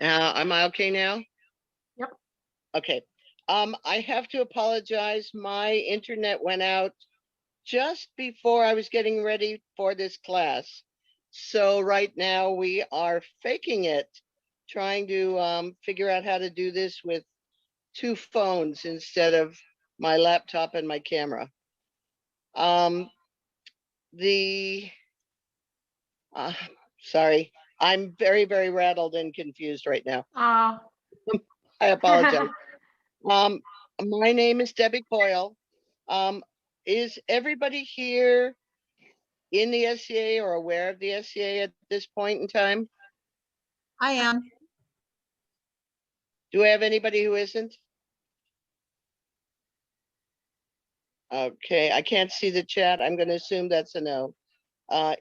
Am I okay now? Yep. Okay. I have to apologize. My internet went out just before I was getting ready for this class. So right now we are faking it, trying to figure out how to do this with two phones instead of my laptop and my camera. The sorry, I'm very, very rattled and confused right now. I apologize. My name is Debbie Coyle. Is everybody here in the SCA or aware of the SCA at this point in time? I am. Do we have anybody who isn't? Okay, I can't see the chat. I'm going to assume that's a no.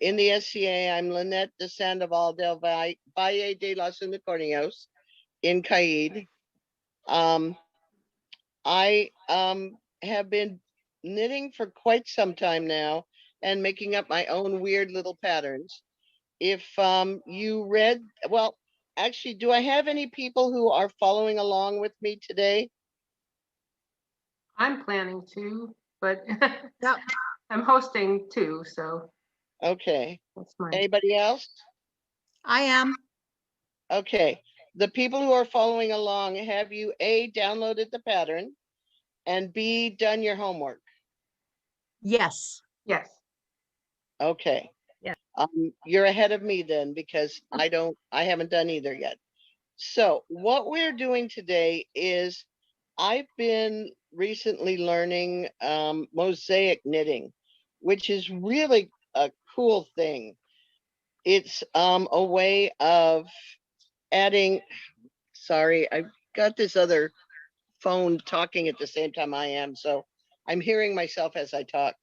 In the SCA, I'm Lynette de Sandoval del Valle de los Unicornios in Caid. I have been knitting for quite some time now and making up my own weird little patterns. If you read, well, actually, do I have any people who are following along with me today? I'm planning to, but I'm hosting too, so. Okay. That's mine. Anybody else? I am. Okay. The people who are following along, have you A, downloaded the pattern, and B, done your homework? Yes. Yes. Okay. Yeah. You're ahead of me then, because I haven't done either yet. So what we're doing today is I've been recently learning mosaic knitting, which is really a cool thing. It's a way of adding, sorry, I've got this other phone talking at the same time I am, so I'm hearing myself as I talk.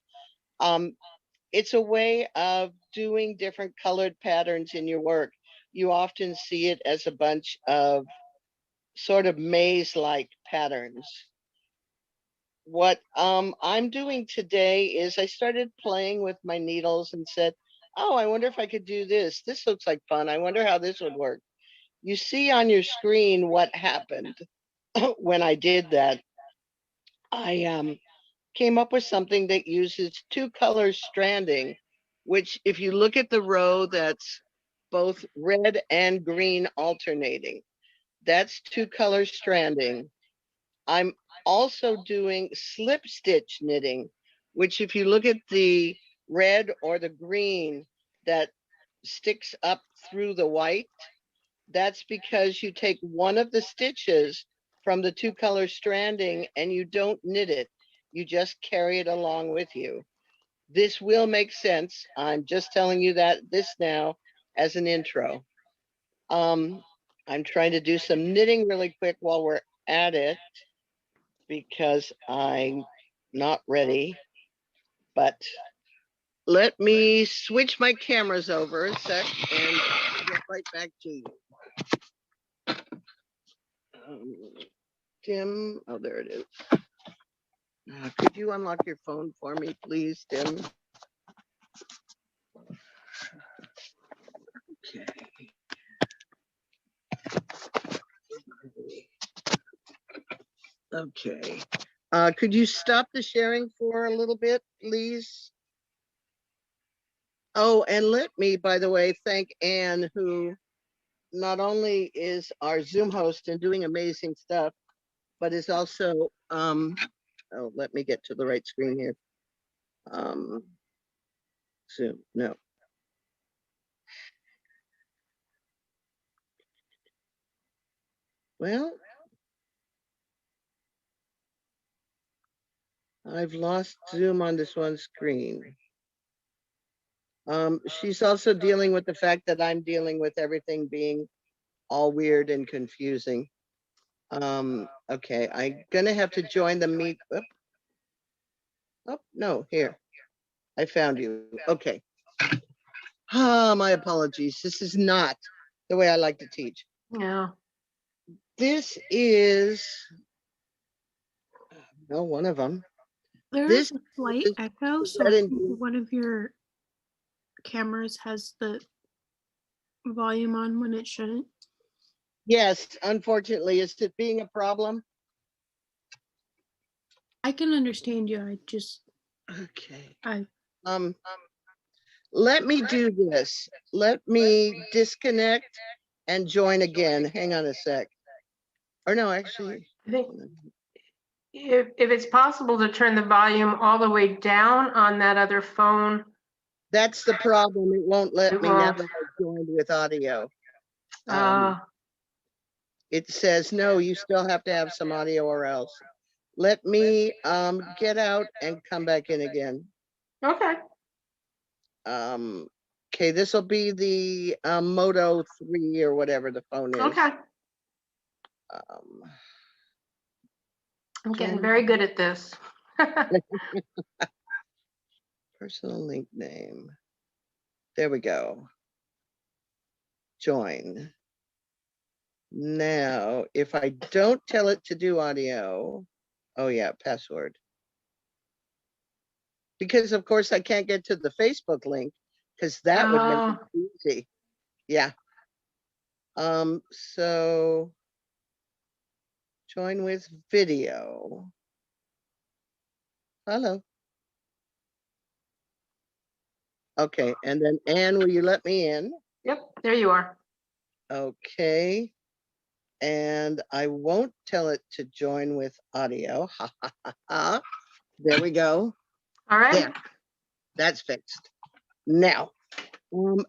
It's a way of doing different colored patterns in your work. You often see it as a bunch of sort of maze-like patterns. What I'm doing today is I started playing with my needles and said, oh, I wonder if I could do this. This looks like fun. I wonder how this would work. You see on your screen what happened when I did that. I came up with something that uses two color stranding, which if you look at the row that's both red and green alternating, that's two color stranding. I'm also doing slip stitch knitting, which if you look at the red or the green that sticks up through the white, that's because you take one of the stitches from the two color stranding and you don't knit it. You just carry it along with you. This will make sense. I'm just telling you that this now as an intro. I'm trying to do some knitting really quick while we're at it because I'm not ready, but let me switch my cameras over a sec and get right back to you. Tim, oh, there it is. Could you unlock your phone for me, please, Tim? Okay. Okay. Could you stop the sharing for a little bit, please? Oh, and let me, by the way, thank Anne, who not only is our Zoom host and doing amazing stuff, but is also, oh, let me get to the right screen here. Zoom, no. Well, I've lost Zoom on this one screen. She's also dealing with the fact that I'm dealing with everything being all weird and confusing. Okay, I'm gonna have to join the meet. Oh, no, here. I found you. Okay. My apologies. This is not the way I like to teach. Yeah. This is no one of them. There's a slight is echo, so that I in- think one of your cameras has the volume on when it shouldn't. Yes, unfortunately, is it being a problem? I can understand you. I just, Okay. I, Let me do this. Let me disconnect and join again. Hang on a sec. Or no, actually, I think if it's possible to turn the volume all the way down on that other phone, that's the problem. It won't let it me now won't. that I've joined with audio. Uh, It says, no, you still have to have some audio or else. Let me get out and come back in again. okay. Okay, this will be the Moto 3 or whatever the phone is. Okay. Um, I'm getting very good at this. personal link name. There we go. Join. Now, if I don't tell it to do audio, oh yeah, password. Because of course I can't get to the Facebook link because that would make it easy. Yeah. So join with video. Hello. Okay, and then Anne, will you let me in? Yep, there you are. Okay. And I won't tell it to join with audio. Ha ha ha ha. There we go. All right. There. That's fixed. Now,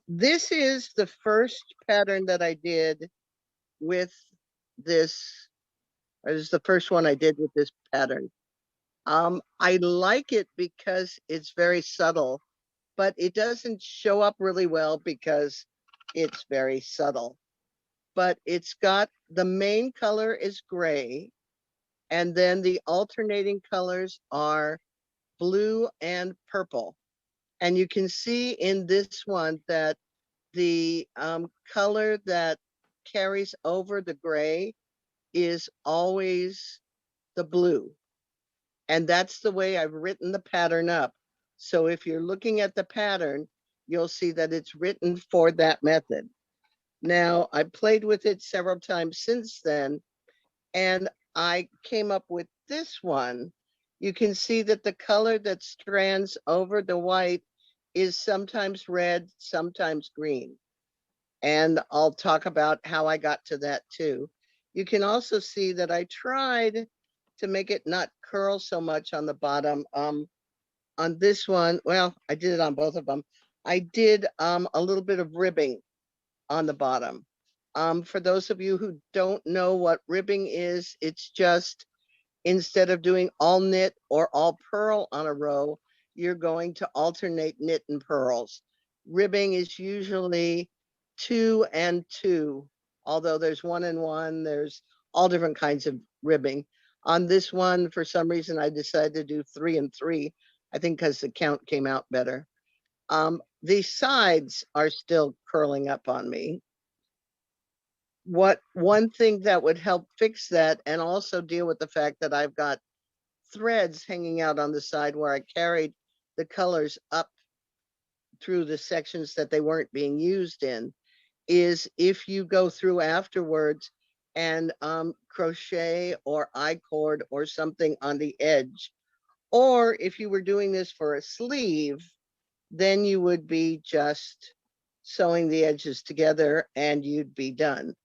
this is the first pattern that I did with this, or this is the first one I did with this pattern. I like it because it's very subtle, but it doesn't show up really well because it's very subtle. But it's got, the main color is gray, and then the alternating colors are blue and purple. And you can see in this one that the color that carries over the gray is always the blue. And that's the way I've written the pattern up. So if you're looking at the pattern, you'll see that it's written for that method. Now, I played with it several times since then, and I came up with this one. You can see that the color that strands over the white is sometimes red, sometimes green. And I'll talk about how I got to that too. You can also see that I tried to make it not curl so much on the bottom. On this one, well, I did it on both of them. I did a little bit of ribbing on the bottom. For those of you who don't know what ribbing is, it's just, instead of doing all knit or all purl on a row, you're going to alternate knit and purls. Ribbing is usually 2 and 2, although there's 1 and 1, there's all different kinds of ribbing. On this one, for some reason, I decided to do 3 and 3, I think because the count came out better. The sides are still curling up on me. One thing that would help fix that, and also deal with the fact that I've got threads hanging out on the side where I carried the colors up through the sections that they weren't being used in, is if you go through afterwards and crochet or I-cord or something on the edge, or if you were doing this for a sleeve, then you would be just sewing the edges together and you'd be done.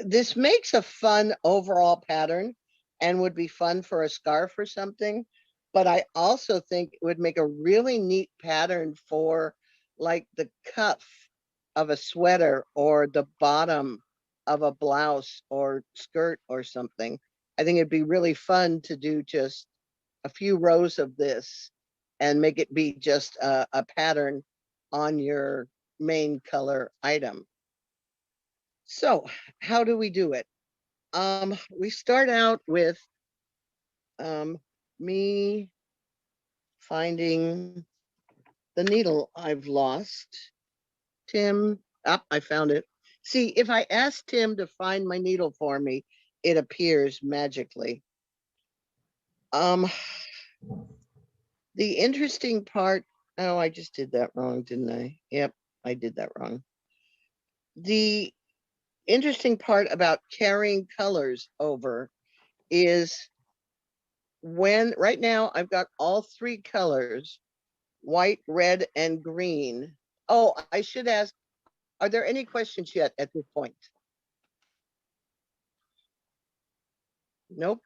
This makes a fun overall pattern and would be fun for a scarf or something, but I also think it would make a really neat pattern for like the cuff of a sweater or the bottom of a blouse or skirt or something. I think it'd be really fun to do just a few rows of this and make it be just a pattern on your main color item. So how do we do it? We start out with me finding the needle I've lost. Tim, I found it. See, if I ask Tim to find my needle for me, it appears magically. The interesting part, oh, I just did that wrong, didn't I? Yep, I did that wrong. the interesting part about carrying colors over is when right now I've got all three colors, white, red, and green. Oh, I should ask, are there any questions yet at this point? Nope.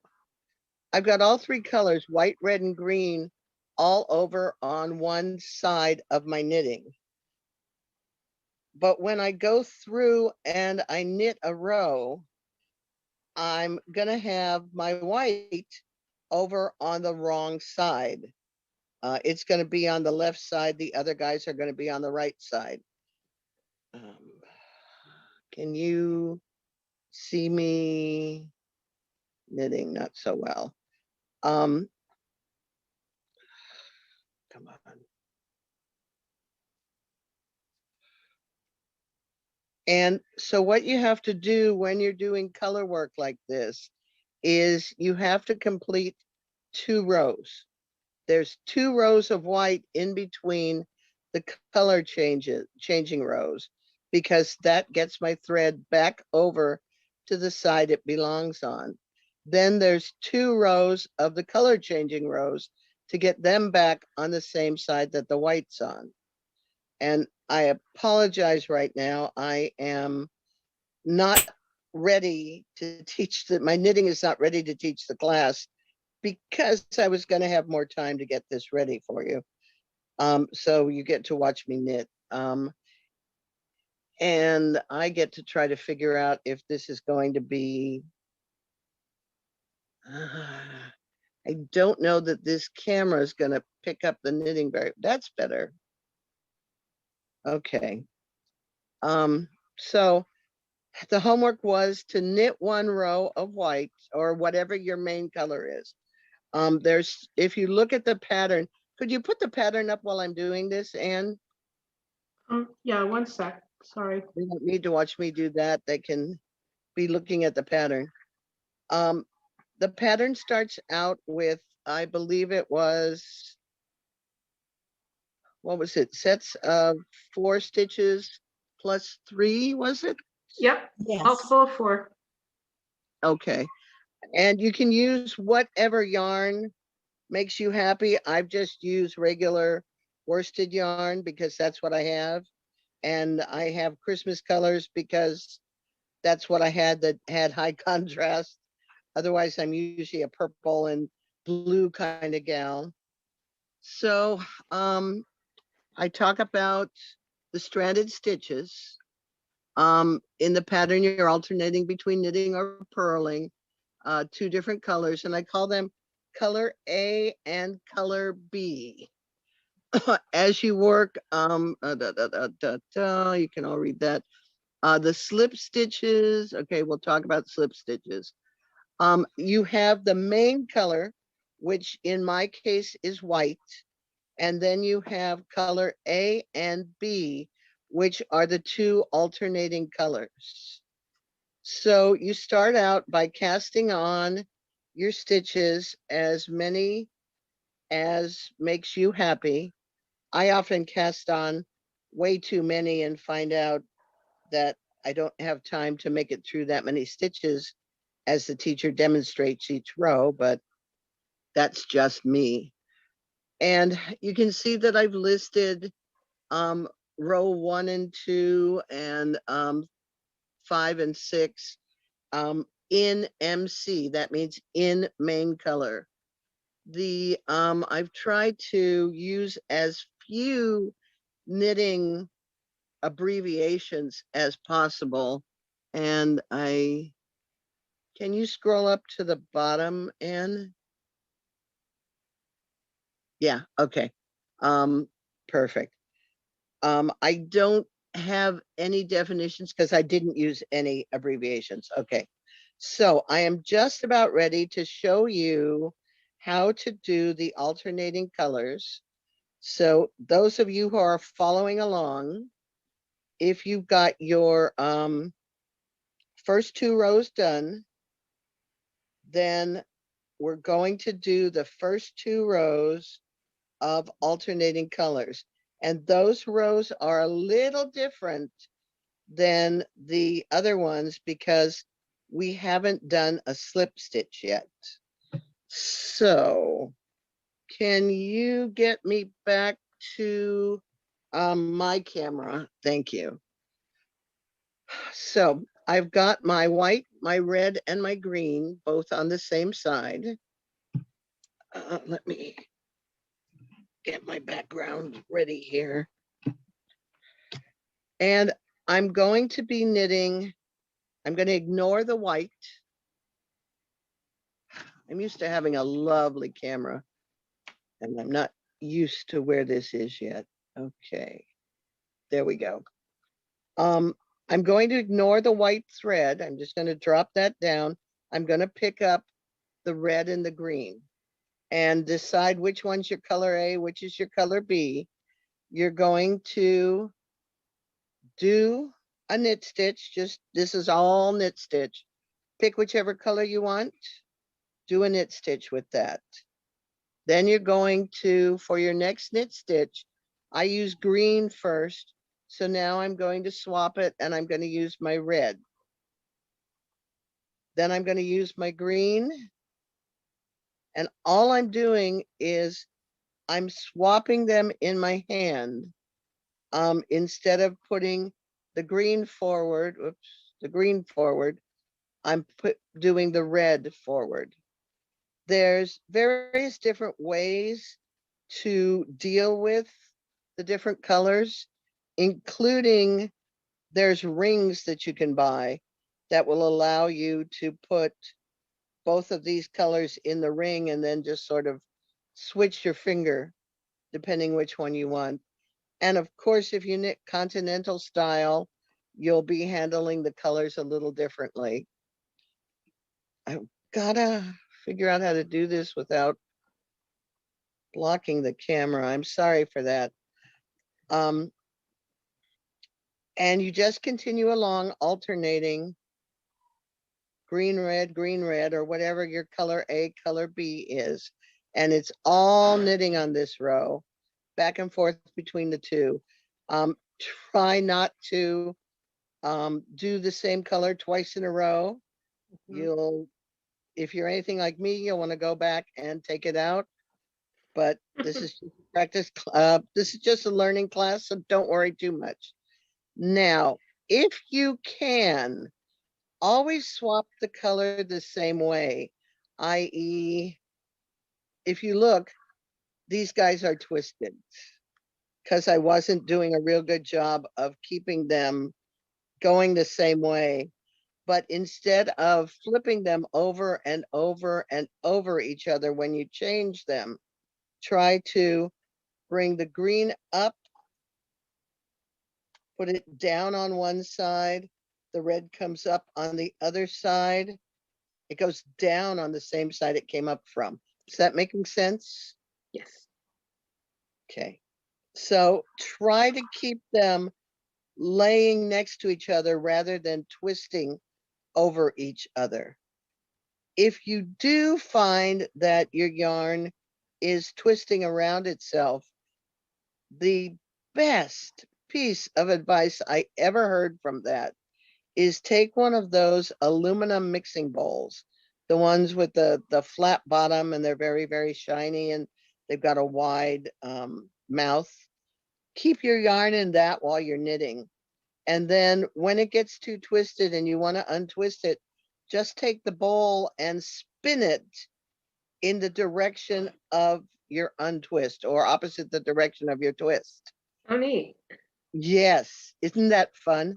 I've got all three colors, white, red, and green, all over on one side of my knitting. But when I go through and I knit a row, I'm gonna have my white over on the wrong side. It's gonna be on the left side. The other guys are gonna be on the right side. Can you see me knitting? Not so well. Come on. And so what you have to do when you're doing color work like this is you have to complete 2 rows. There's 2 rows of white in between the color changing rows, because that gets my thread back over to the side it belongs on. Then there's 2 rows of the color changing rows to get them back on the same side that the white's on. And I apologize right now. I am not ready to teach my knitting is not ready to teach the class because I was going to have more time to get this ready for you. So you get to watch me knit. And I get to try to figure out if this is going to be, I don't know that this camera is going to pick up the knitting very, that's better. Okay. So the homework was to knit 1 row of white or whatever your main color is. There's, if you look at the pattern, could you put the pattern up while I'm doing this, Anne? Yeah, one sec, sorry. They don't need to watch me do that. They can be looking at the pattern. The pattern starts out with, I believe it was, what was it? Sets of 4 stitches plus 3, was it? Yep, Yes. multiple of 4. Okay. And you can use whatever yarn makes you happy. I've just used regular worsted yarn because that's what I have. And I have Christmas colors because that's what I had that had high contrast. Otherwise, I'm usually a purple and blue kind of gal. So I talk about the stranded stitches. In the pattern, you're alternating between knitting or purling, 2 different colors, and I call them color A and color B. As you work, you can all read that. The slip stitches, okay, we'll talk about slip stitches. You have the main color, which in my case is white, and then you have color A and B, which are the 2 alternating colors. So you start out by casting on your stitches as many as makes you happy. I often cast on way too many and find out that I don't have time to make it through that many stitches as the teacher demonstrates each row, but that's just me. And you can see that I've listed row 1 and 2 and 5 and 6 in MC. That means in main color. I've tried to use as few knitting abbreviations as possible. And can you scroll up to the bottom, Anne? Yeah, okay. Perfect. I don't have any definitions because I didn't use any abbreviations. Okay. So I am just about ready to show you how to do the alternating colors. So those of you who are following along, if you've got your first 2 rows done, then we're going to do the first 2 rows of alternating colors. And those rows are a little different than the other ones because we haven't done a slip stitch yet. So can you get me back to my camera? Thank you. So I've got my white, my red, and my green both on the same side. Let me get my background ready here. And I'm going to be knitting, I'm going to ignore the white. I'm used to having a lovely camera, and I'm not used to where this is yet. Okay, there we go. I'm going to ignore the white thread. I'm just going to drop that down. I'm going to pick up the red and the green and decide which one's your color A, which is your color B. You're going to do a knit stitch. Just, this is all knit stitch. Pick whichever color you want, do a knit stitch with that. Then you're going to, for your next knit stitch, I use green first. So now I'm going to swap it and I'm going to use my red. Then I'm going to use my green. And all I'm doing is I'm swapping them in my hand. Instead of putting the green forward, I'm doing the red forward. There's various different ways to deal with the different colors, including there's rings that you can buy that will allow you to put both of these colors in the ring and then just sort of switch your finger depending which one you want. And of course, if you knit continental style, you'll be handling the colors a little differently. I've gotta figure out how to do this without blocking the camera. I'm sorry for that. And you just continue along, alternating green, red, or whatever your color A, color B is. And it's all knitting on this row, back and forth between the two. Try not to do the same color twice in a row. You'll, if you're anything like me, you'll want to go back and take it out. But this is just practice. This is just a learning class, so don't worry too much. Now, if you can, always swap the color the same way, i.e., if you look, these guys are twisted because I wasn't doing a real good job of keeping them going the same way. But instead of flipping them over and over and over each other when you change them, try to bring the green up, put it down on one side, the red comes up on the other side. It goes down on the same side it came up from. Is that making sense? Yes. Okay. So try to keep them laying next to each other rather than twisting over each other. If you do find that your yarn is twisting around itself, the best piece of advice I ever heard from that is take one of those aluminum mixing bowls, the ones with the flat bottom, and they're very, very shiny, and they've got a wide mouth. Keep your yarn in that while you're knitting. And then when it gets too twisted and you want to untwist it, just take the bowl and spin it in the direction of your untwist, or opposite the direction of your twist. Oh, neat. Yes, isn't that fun?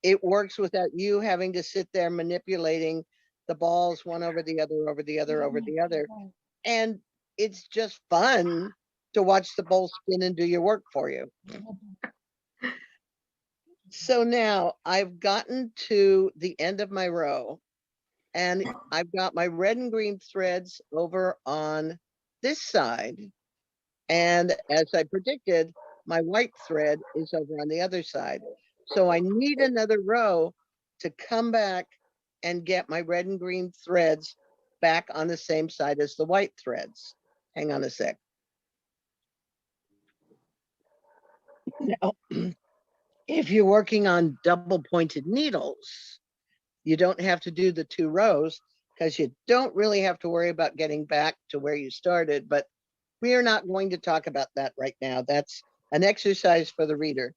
It works without you having to sit there manipulating the balls one over the other, over the other, over the other. And it's just fun to watch the bowl spin and do your work for you. So now I've gotten to the end of my row, and I've got my red and green threads over on this side. And as I predicted, my white thread is over on the other side. So I need another row to come back and get my red and green threads back on the same side as the white threads. Hang on a sec. Now, If you're working on double pointed needles, you don't have to do the 2 rows because you don't really have to worry about getting back to where you started, but we are not going to talk about that right now. That's an exercise for the reader.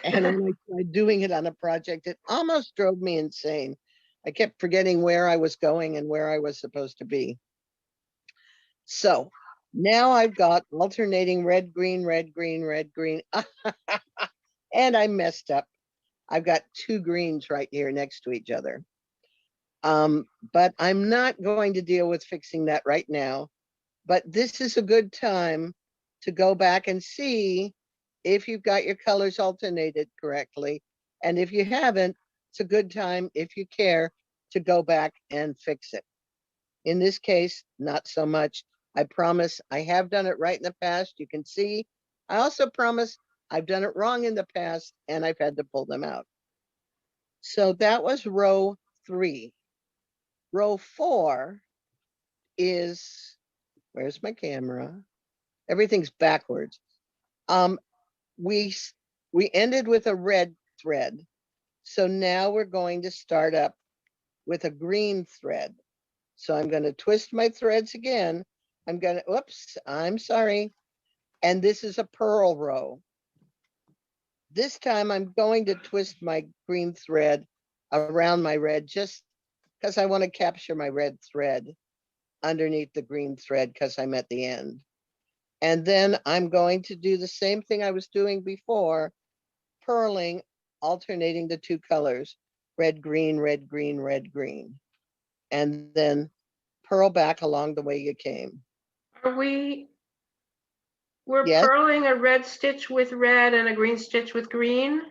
And when I tried doing it on a project, it almost drove me insane. I kept forgetting where I was going and where I was supposed to be. So now I've got alternating red, green, red, green, red, green. And I messed up. I've got 2 greens right here next to each other. But I'm not going to deal with fixing that right now. But this is a good time to go back and see if you've got your colors alternated correctly. And if you haven't, it's a good time, if you care, to go back and fix it. In this case, not so much. I promise I have done it right in the past. You can see. I also promise I've done it wrong in the past and I've had to pull them out. So that was row 3. Row 4 is, where's my camera? Everything's backwards. We ended with a red thread. So now we're going to start up with a green thread. So I'm going to twist my threads again. I'm going to, oops, I'm sorry. And this is a purl row. This time I'm going to twist my green thread around my red just because I want to capture my red thread underneath the green thread because I'm at the end. And then I'm going to do the same thing I was doing before, purling, alternating the 2 colors, red, green, red, green, red, green. And then purl back along the way you came. We're Yes? purling a red stitch with red and a green stitch with green?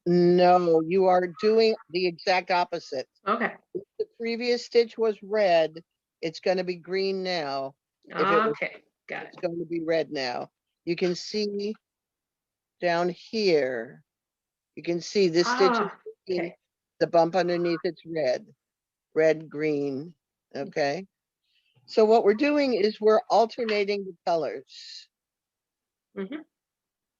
No, you are doing the exact opposite. Okay. If the previous stitch was red, it's going to be green now. If it was, Okay, got it's it. going to be red now. You can see down here, you can see this stitch is green, Okay. the bump underneath it's red, red, green, okay? So what we're doing is we're alternating the colors. Mhm.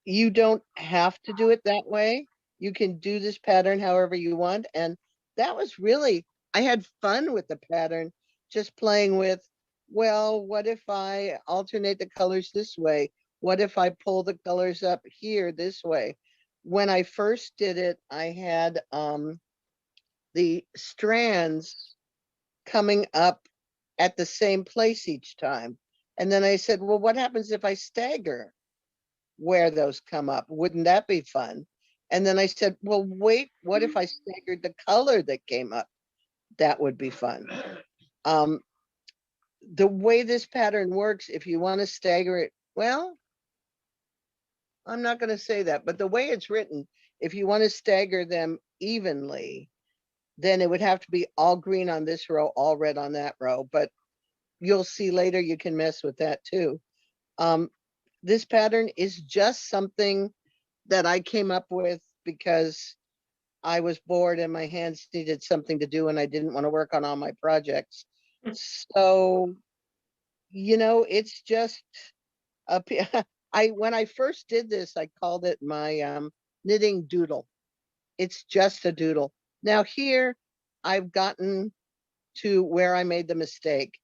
You don't have to do it that way. You can do this pattern however you want. And that was really, I had fun with the pattern, just playing with, well, what if I alternate the colors this way? What if I pull the colors up here this way? When I first did it, I had the strands coming up at the same place each time. And then I said, well, what happens if I stagger where those come up? Wouldn't that be fun? And then I said, well, wait, what if I staggered the color that came up? That would be fun. The way this pattern works, if you want to stagger it, well, I'm not going to say that, but the way it's written, if you want to stagger them evenly, then it would have to be all green on this row, all red on that row. But you'll see later you can mess with that too. This pattern is just something that I came up with because I was bored and my hands needed something to do and I didn't want to work on all my projects. So, you know, it's just a, when I first did this, I called it my knitting doodle. It's just a doodle. Now here I've gotten to where I made the mistake.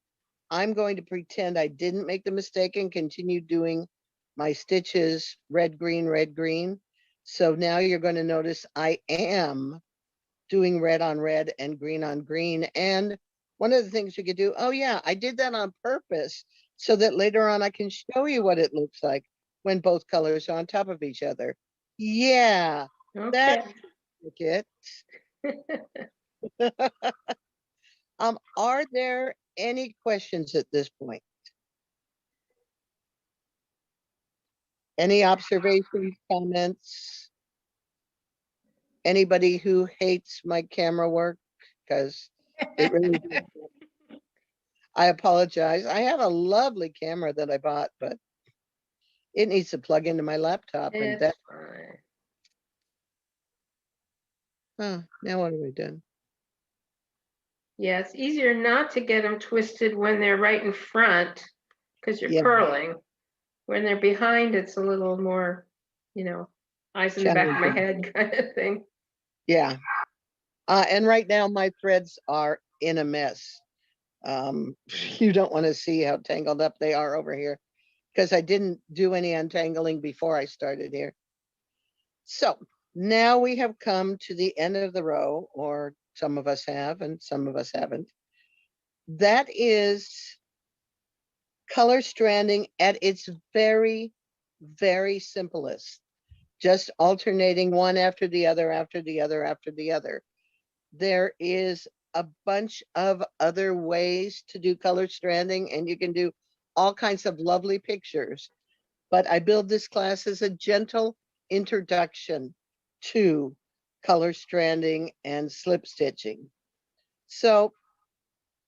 I'm going to pretend I didn't make the mistake and continue doing my stitches red, green, red, green. So now you're going to notice I am doing red on red and green on green. And one of the things you could do, oh yeah, I did that on purpose so that later on I can show you what it looks like when both colors are on top of each other. Yeah, Okay. that's it. Are there any questions at this point? Any observations, comments? Anybody who hates my camera work? Because it really, I apologize. I have a lovely camera that I bought, but it needs to plug into my laptop and It's that, fine. now what have I done? Yeah, it's easier not to get them twisted when they're right in front because you're Yeah. purling. When they're behind, it's a little more, you know, eyes in the back of my challenging. head kind of thing. Yeah. And right now my threads are in a mess. You don't want to see how tangled up they are over here because I didn't do any untangling before I started here. So now we have come to the end of the row, or some of us have and some of us haven't. That is color stranding at its very, very simplest. Just alternating one after the other, after the other, after the other. There is a bunch of other ways to do color stranding, and you can do all kinds of lovely pictures. But I build this class as a gentle introduction to color stranding and slip stitching. So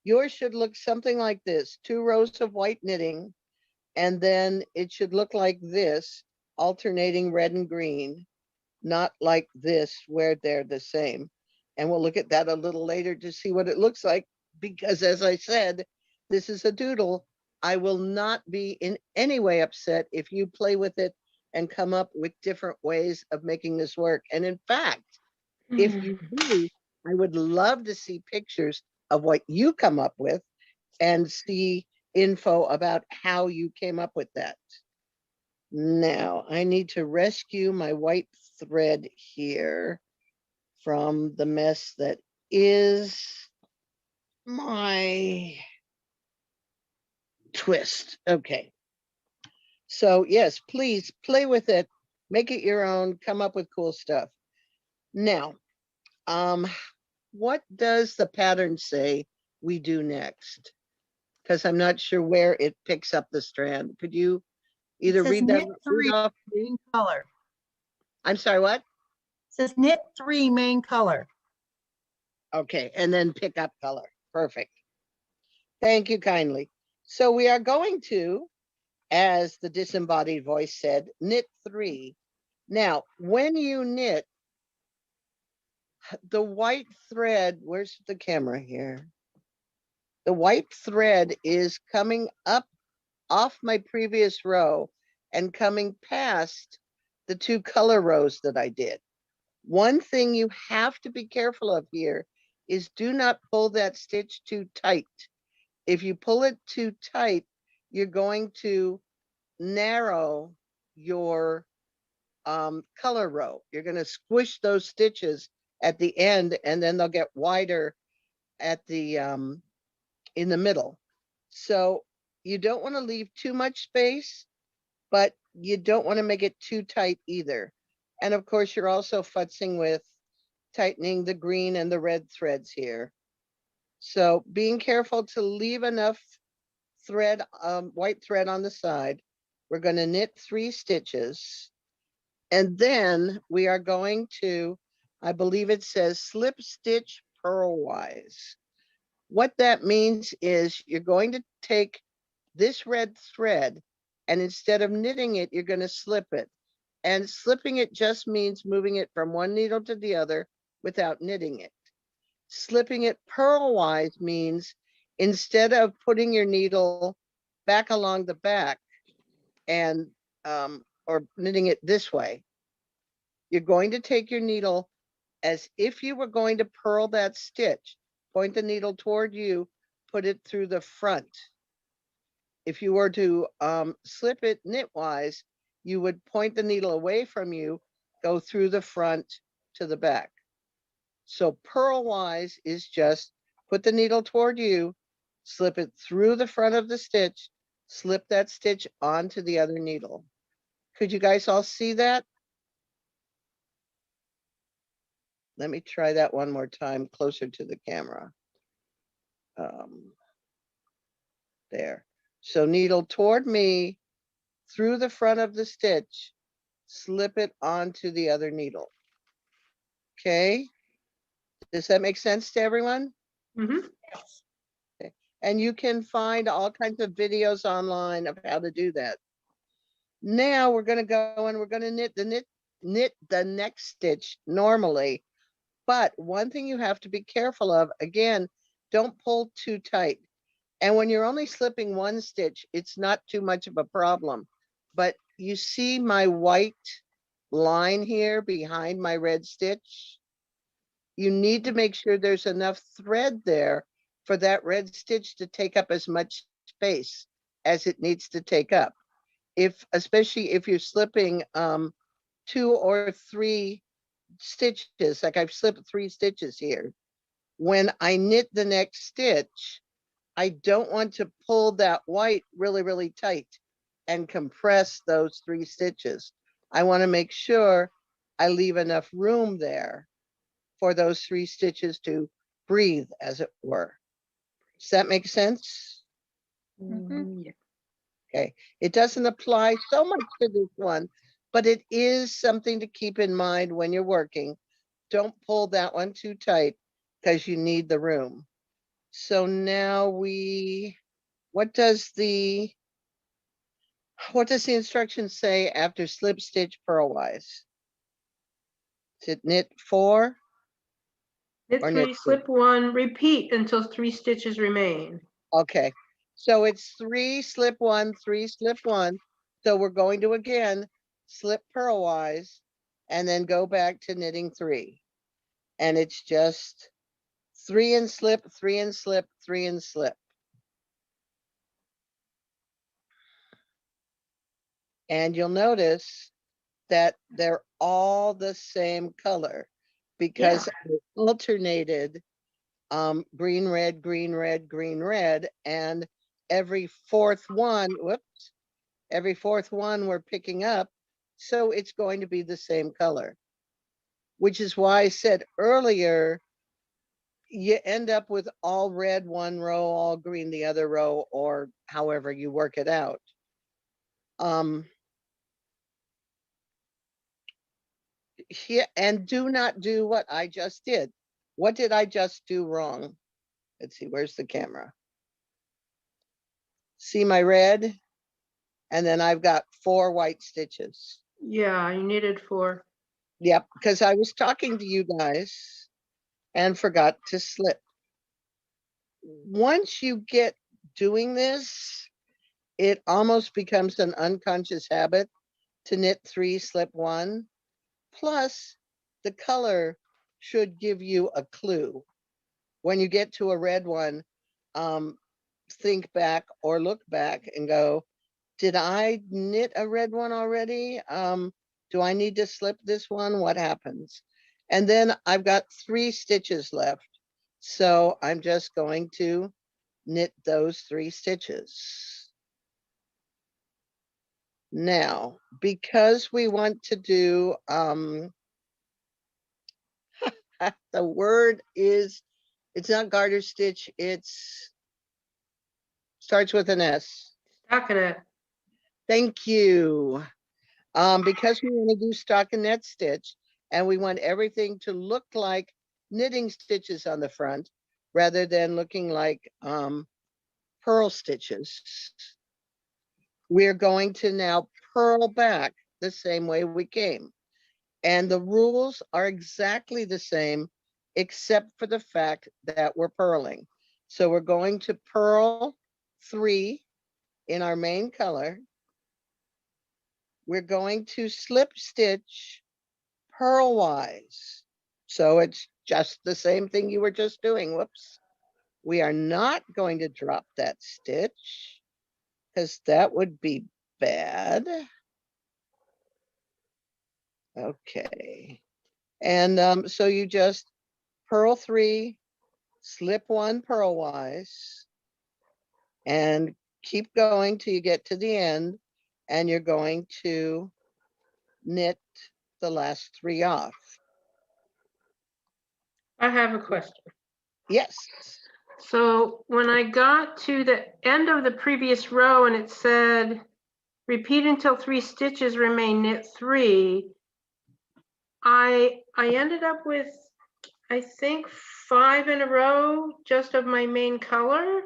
yours should look something like this: 2 rows of white knitting, and then it should look like this, alternating red and green, not like this where they're the same. And we'll look at that a little later to see what it looks like, because as I said, this is a doodle. I will not be in any way upset if you play with it and come up with different ways of making this work. And in fact, if you do, I would love to see pictures of what you come up with and see info about how you came up with that. Now I need to rescue my white thread here from the mess that is my twist. Okay. So yes, please play with it, make it your own, come up with cool stuff. Now, what does the pattern say we do next? Because I'm not sure where it picks up the strand. Could you either says read that knit 3 off? main color. I'm sorry, what? It says knit 3 main color. Okay, and then pick up color. Perfect. Thank you kindly. So we are going to, as the disembodied voice said, knit 3. Now, when you knit, the white thread, where's the camera here? The white thread is coming up off my previous row and coming past the 2 color rows that I did. One thing you have to be careful of here is do not pull that stitch too tight. If you pull it too tight, you're going to narrow your color row. You're going to squish those stitches at the end, and then they'll get wider at the in the middle. So you don't want to leave too much space, but you don't want to make it too tight either. And of course, you're also futzing with tightening the green and the red threads here. So being careful to leave enough thread, white thread on the side. We're going to knit 3 stitches. And then we are going to, I believe it says slip stitch purlwise. What that means is you're going to take this red thread, and instead of knitting it, you're going to slip it. And slipping it just means moving it from one needle to the other without knitting it. Slipping it purlwise means instead of putting your needle back along the back and or knitting it this way, you're going to take your needle as if you were going to purl that stitch. Point the needle toward you, put it through the front. If you were to slip it knitwise, you would point the needle away from you, go through the front to the back. So purlwise is just put the needle toward you, slip it through the front of the stitch, slip that stitch onto the other needle. Could you guys all see that? Let me try that one more time closer to the camera. There. So needle toward me, through the front of the stitch, slip it onto the other needle. Okay. Does that make sense to everyone? Mm-hmm. Okay. And you can find all kinds of videos online of how to do that. Now we're going to go and we're going to knit the next stitch normally. But one thing you have to be careful of, again, don't pull too tight. And when you're only slipping one stitch, it's not too much of a problem. But you see my white line here behind my red stitch, you need to make sure there's enough thread there for that red stitch to take up as much space as it needs to take up. Especially if you're slipping 2 or 3 stitches, like I've slipped 3 stitches here. When I knit the next stitch, I don't want to pull that white really, really tight and compress those 3 stitches. I want to make sure I leave enough room there for those 3 stitches to breathe, as it were. Does that make sense? Yeah. Okay, it doesn't apply so much to this one, but it is something to keep in mind when you're working. Don't pull that one too tight because you need the room. So now what does the instruction say after slip stitch purlwise? Is it knit 4? Knit Or 3, knit slip 1, repeat until 3 stitches remain. Okay, so it's 3 slip 1, 3 slip 1. So we're going to again slip purlwise and then go back to knitting 3. And it's just 3 and slip, 3 and slip, 3 and slip. And you'll notice that they're all the same color because I alternated green, red, green, red, green, red, and every fourth one we're picking up, so it's going to be the same color, which is why I said earlier, you end up with all red one row, all green the other row, or however you work it out. Here, and do not do what I just did. What did I just do wrong? Let's see, where's the camera? See my red? And then I've got 4 white stitches. Yeah, you knitted 4. Yep, because I was talking to you guys and forgot to slip. Once you get doing this, it almost becomes an unconscious habit to knit 3, slip 1. Plus, the color should give you a clue. When you get to a red one, think back or look back and go, did I knit a red one already? Do I need to slip this one? What happens? And then I've got 3 stitches left. So I'm just going to knit those 3 stitches. Now, because we want to do, the word is, it's not garter stitch, it's starts with an S. Stockinette. Thank you. Because we want to do stockinette stitch and we want everything to look like knitting stitches on the front rather than looking like purl stitches, we're going to now purl back the same way we came. And the rules are exactly the same, except for the fact that we're purling. So we're going to purl 3 in our main color. We're going to slip stitch purlwise. So it's just the same thing you were just doing. Whoops. We are not going to drop that stitch because that would be bad. Okay. And so you just purl 3, slip 1 purlwise, and keep going till you get to the end, and you're going to knit the last 3 off. I have a question. Yes. So when I got to the end of the previous row and it said, repeat until 3 stitches remain, knit 3, I ended up with, I think, 5 in a row just of my main color.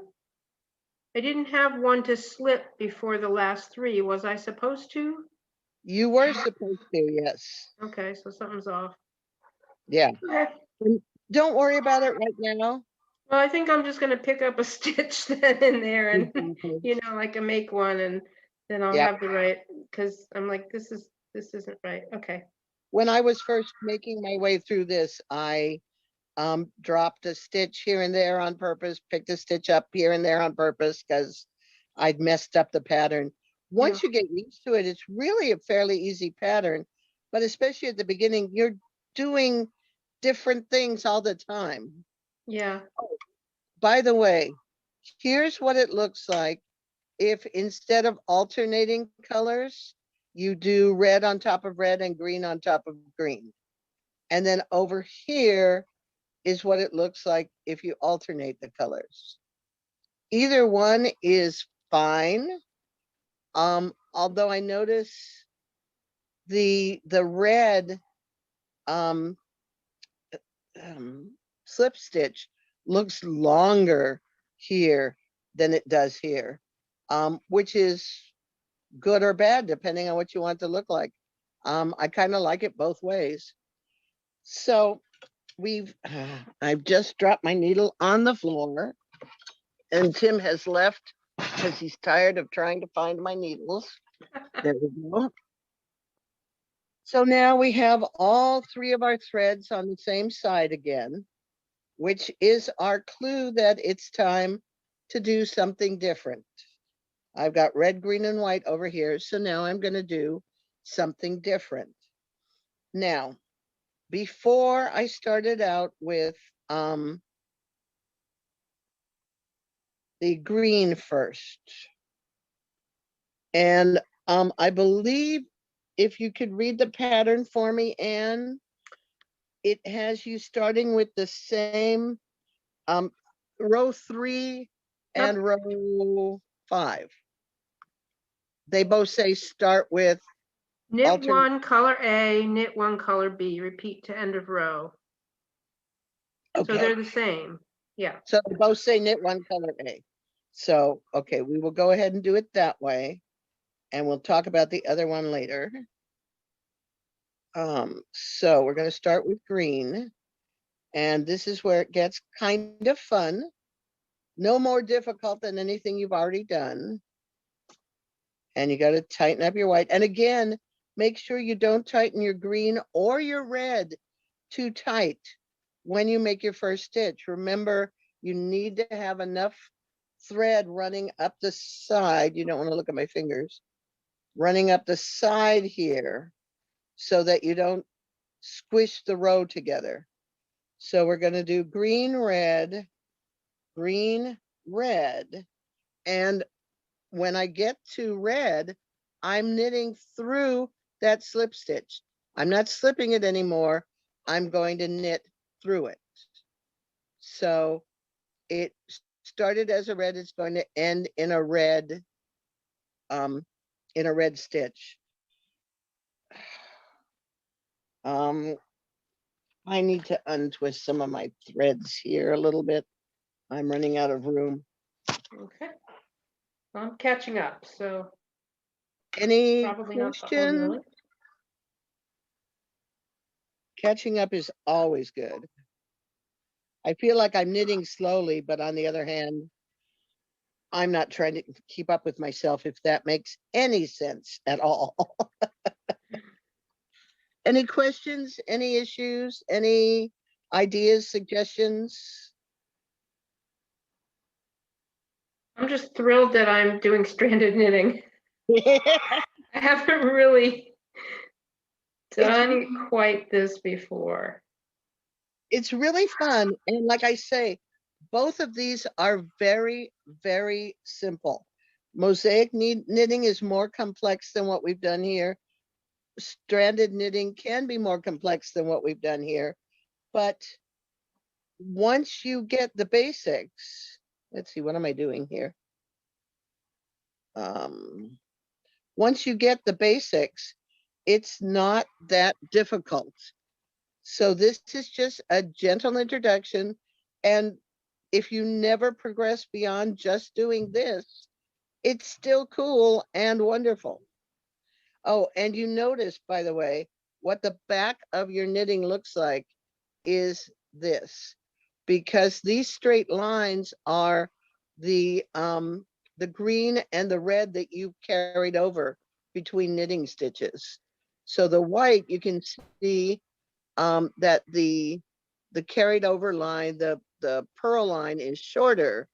I didn't have one to slip before the last 3. Was I supposed to? You were supposed to, yes. Okay, so something's off. Yeah. Okay. Don't worry about it right now. Well, I think I'm just going to pick up a stitch then in there and, Exactly. you know, like make one, and then I'll Yep. have the right, because I'm like, this isn't right. Okay. when I was first making my way through this, I dropped a stitch here and there on purpose, picked a stitch up here and there on purpose because I'd messed up the pattern. Once you get used to it, it's really a fairly easy pattern, but especially at the beginning, you're doing different things all the time. Yeah. By the way, here's what it looks like if instead of alternating colors, you do red on top of red and green on top of green. And then over here is what it looks like if you alternate the colors. Either one is fine. Although I notice the red slip stitch looks longer here than it does here, which is good or bad depending on what you want it to look like. I kind of like it both ways. So I've just dropped my needle on the floor and Tim has left because he's tired of trying to find my needles. There we go. So now we have all three of our threads on the same side again, which is our clue that it's time to do something different. I've got red, green, and white over here. So now I'm going to do something different. Now, before I started out with the green first. And I believe if you could read the pattern for me, Anne, it has you starting with the same row 3 and row 5. They both say start with Knit alternate. 1 color A, knit 1 color B, repeat to end of row. Okay. So they're the same. Yeah. So they both say knit 1 color A. So, okay, we will go ahead and do it that way. And we'll talk about the other one later. So we're going to start with green. And this is where it gets kind of fun. No more difficult than anything you've already done. And you got to tighten up your white. And again, make sure you don't tighten your green or your red too tight when you make your first stitch. Remember, you need to have enough thread running up the side. You don't want to look at my fingers. Running up the side here so that you don't squish the row together. So we're going to do green, red, and when I get to red, I'm knitting through that slip stitch. I'm not slipping it anymore. I'm going to knit through it. So it started as a red, it's going to end in a red stitch. I need to untwist some of my threads here a little bit. I'm running out of room. Okay. I'm catching up, so Any probably not the whole question? knit. Catching up is always good. I feel like I'm knitting slowly, but on the other hand, I'm not trying to keep up with myself, if that makes any sense at all. Any questions, any issues, any ideas, suggestions? I'm just thrilled that I'm doing stranded knitting. I haven't really done quite this before. It's really fun. And like I say, both of these are very, very simple. Mosaic knitting is more complex than what we've done here. Stranded knitting can be more complex than what we've done here. But once you get the basics, let's see, what am I doing here? Once you get the basics, it's not that difficult. So this is just a gentle introduction. And if you never progress beyond just doing this, it's still cool and wonderful. Oh, and you notice, by the way, what the back of your knitting looks like is this, because these straight lines are the green and the red that you carried over between knitting stitches. So the white, you can see that the carried over line, the purl line is shorter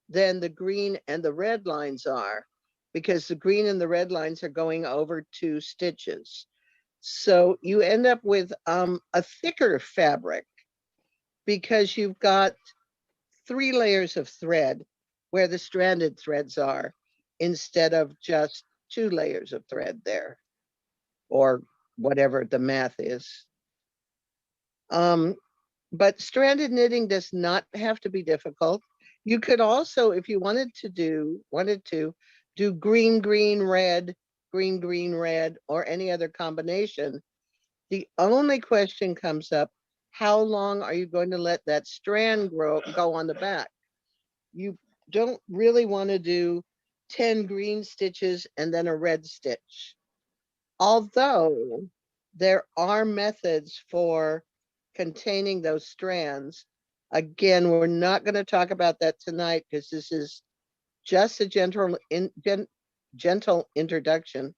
than the green and the red lines are, because the green and the red lines are going over 2 stitches. So you end up with a thicker fabric because you've got 3 layers of thread where the stranded threads are, instead of just 2 layers of thread there, or whatever the math is. But stranded knitting does not have to be difficult. You could also, if you wanted to do green, green, red, green, green, red, or any other combination. The only question comes up, how long are you going to let that strand go on the back? You don't really want to do 10 green stitches and then a red stitch. Although there are methods for containing those strands. Again, we're not going to talk about that tonight because this is just a gentle introduction.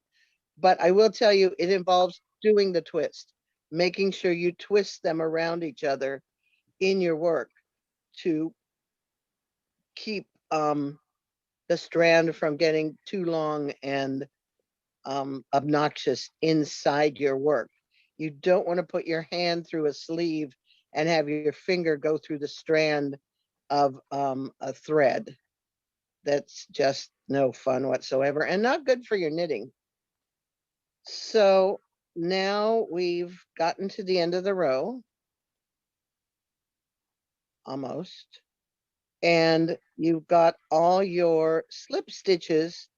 But I will tell you, it involves doing the twist, making sure you twist them around each other in your work to keep the strand from getting too long and obnoxious inside your work. You don't want to put your hand through a sleeve and have your finger go through the strand of a thread. That's just no fun whatsoever and not good for your knitting. So now we've gotten to the end of the row, almost, and you've got all your slip stitches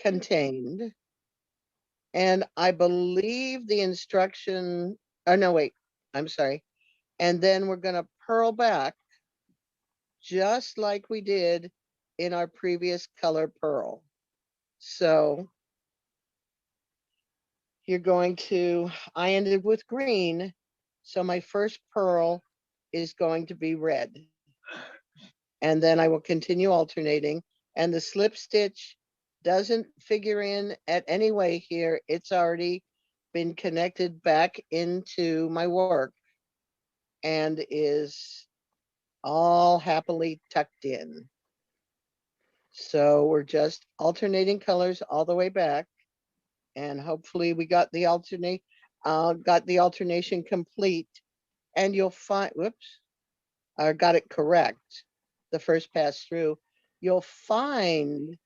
contained. And I believe the instruction, oh no, wait, I'm sorry. And then we're going to purl back just like we did in our previous color purl. So you're going to, I ended with green. So my first purl is going to be red. And then I will continue alternating. And the slip stitch doesn't figure in at any way here. It's already been connected back into my work and is all happily tucked in. So we're just alternating colors all the way back, and hopefully we got the alternation complete. And you'll find, whoops, I got it correct the first pass through. You'll find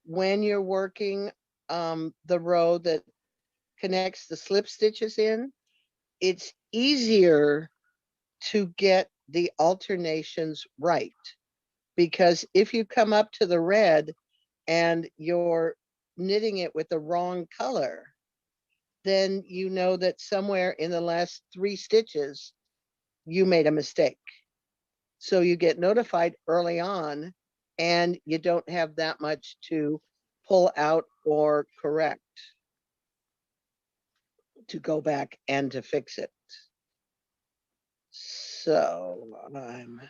when you're working the row that connects the slip stitches in, it's easier to get the alternations right. Because if you come up to the red and you're knitting it with the wrong color, then you know that somewhere in the last 3 stitches, you made a mistake. So you get notified early on and you don't have that much to pull out or correct to go back and to fix it. So I'm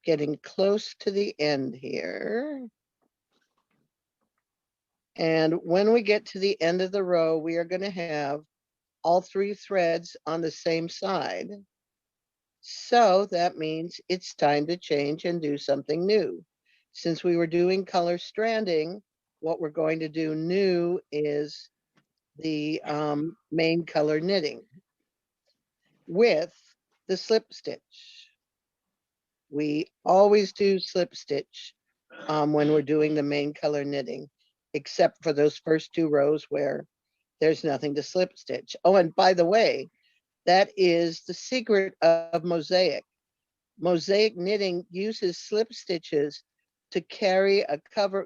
getting close to the end here. And when we get to the end of the row, we are going to have all 3 threads on the same side. So that means it's time to change and do something new. Since we were doing color stranding, what we're going to do new is the main color knitting with the slip stitch. We always do slip stitch when we're doing the main color knitting, except for those first 2 rows where there's nothing to slip stitch. Oh, and by the way, that is the secret of Mosaic. Mosaic knitting uses slip stitches to carry a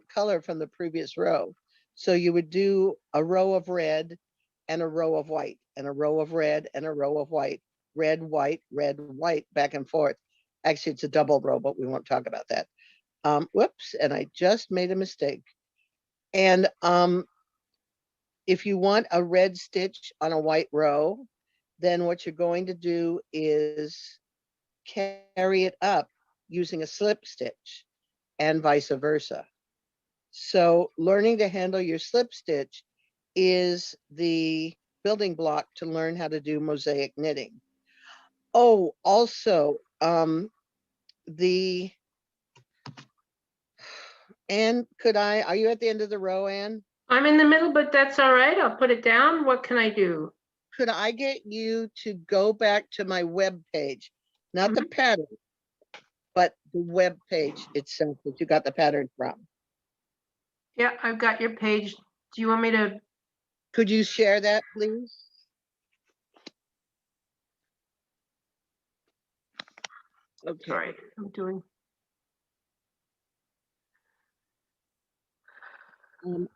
color from the previous row. So you would do a row of red and a row of white and a row of red and a row of white, red, white, back and forth. Actually, it's a double row, but we won't talk about that. Whoops, and I just made a mistake. And if you want a red stitch on a white row, then what you're going to do is carry it up using a slip stitch and vice versa. So learning to handle your slip stitch is the building block to learn how to do mosaic knitting. Oh, also, Anne, are you at the end of the row, Anne? I'm in the middle, but that's all right. I'll put it down. What can I do? Could I get you to go back to my web page, not the pattern, but the web page itself that you got the pattern from? Yeah, I've got your page. Do you want me to? Could you share that, please? Okay. Sorry, I'm doing.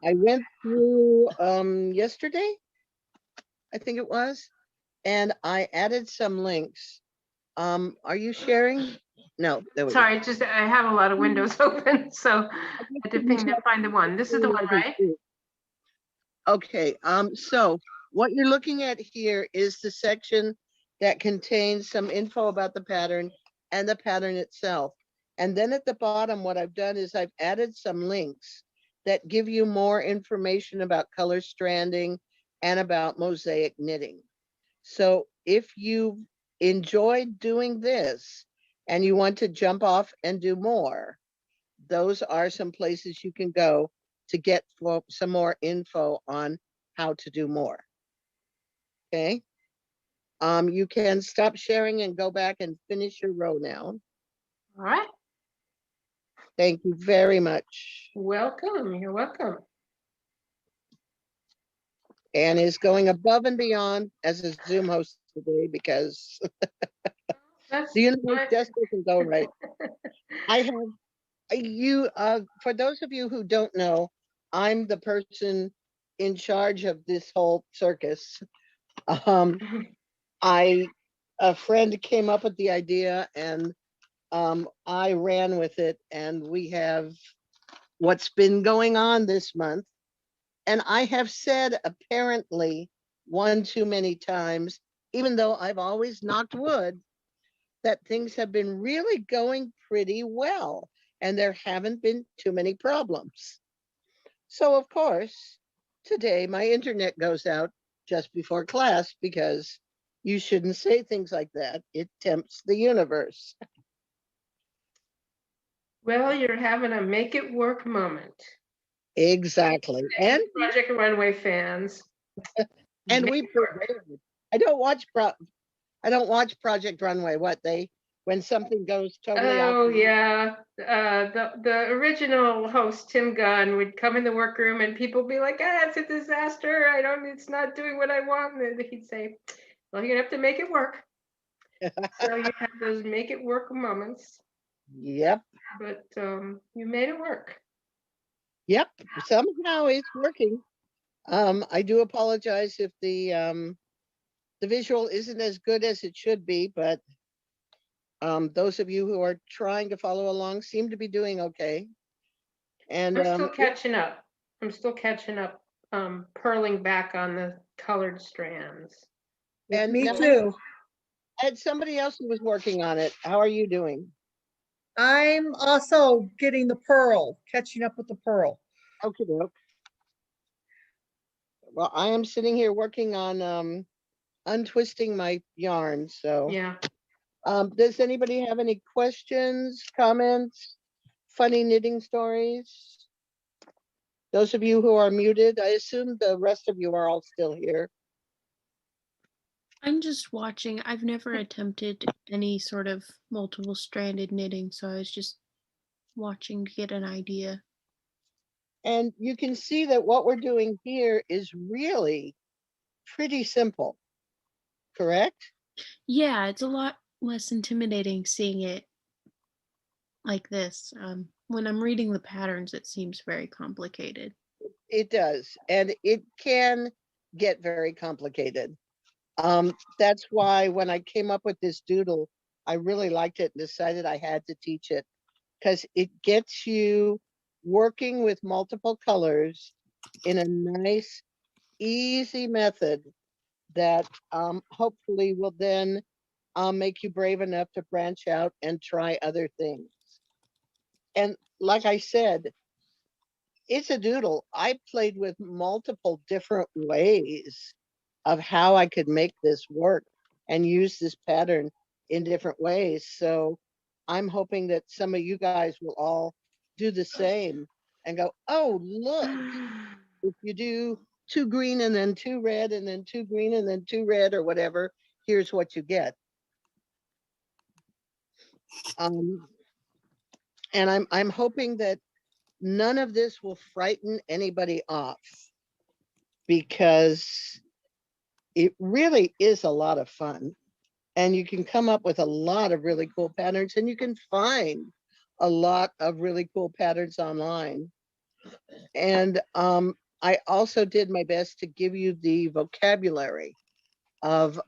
I went through yesterday, I think it was, and I added some links. Are you sharing? No, there we go. Sorry, just I have a lot of windows open, so I had to find the one. This is the one, right? Okay, so what you're looking at here is the section that contains some info about the pattern and the pattern itself. And then at the bottom, what I've done is I've added some links that give you more information about color stranding and about mosaic knitting. So if you enjoyed doing this and you want to jump off and do more, those are some places you can go to get some more info on how to do more. Okay. You can stop sharing and go back and finish your row now. All right. Thank you very much. Welcome. You're welcome. Anne is going above and beyond as a Zoom host today because the universe just doesn't go right. I have you, for those of you who don't know, I'm the person in charge of this whole circus. A friend came up with the idea and I ran with it, and we have what's been going on this month. And I have said apparently one too many times, even though I've always knocked wood, that things have been really going pretty well and there haven't been too many problems. So of course, today my internet goes out just before class because you shouldn't say things like that. It tempts the universe. Well, you're having a make it work moment. Exactly. And Project Runway fans. and we I don't watch Project Runway. When something goes totally off. Oh yeah, the original host Tim Gunn would come in the workroom and people would be like, "Ah, it's a disaster. It's not doing what I want." And he'd say, "Well, you're gonna have to make it work." So you have those make it work moments. Yep. But you made it work. Yep. Somehow it's working. I do apologize if the visual isn't as good as it should be, but those of you who are trying to follow along seem to be doing okay. And I'm still catching up. Purling back on the colored strands. and Me now too. I had somebody else who was working on it. How are you doing? I'm also getting the purl, catching up with the purl. Okay, doke. Well, I am sitting here working on untwisting my yarn. So Yeah. does anybody have any questions, comments, funny knitting stories? Those of you who are muted, I assume the rest of you are all still here. I'm just watching. I've never attempted any sort of multiple stranded knitting, so I was just watching to get an idea. And you can see that what we're doing here is really pretty simple, correct? Yeah, it's a lot less intimidating seeing it like this. When I'm reading the patterns, it seems very complicated. It does, and it can get very complicated. That's why when I came up with this doodle, I really liked it and decided I had to teach it because it gets you working with multiple colors in a nice, easy method that hopefully will then make you brave enough to branch out and try other things. And like I said, it's a doodle. I played with multiple different ways of how I could make this work and use this pattern in different ways. So I'm hoping that some of you guys will all do the same and go, oh, look, if you do 2 green and then 2 red and then 2 green and then 2 red or whatever, here's what you get. And I'm hoping that none of this will frighten anybody off, because it really is a lot of fun. And you can come up with a lot of really cool patterns, and you can find a lot of really cool patterns online. And I also did my best to give you the vocabulary of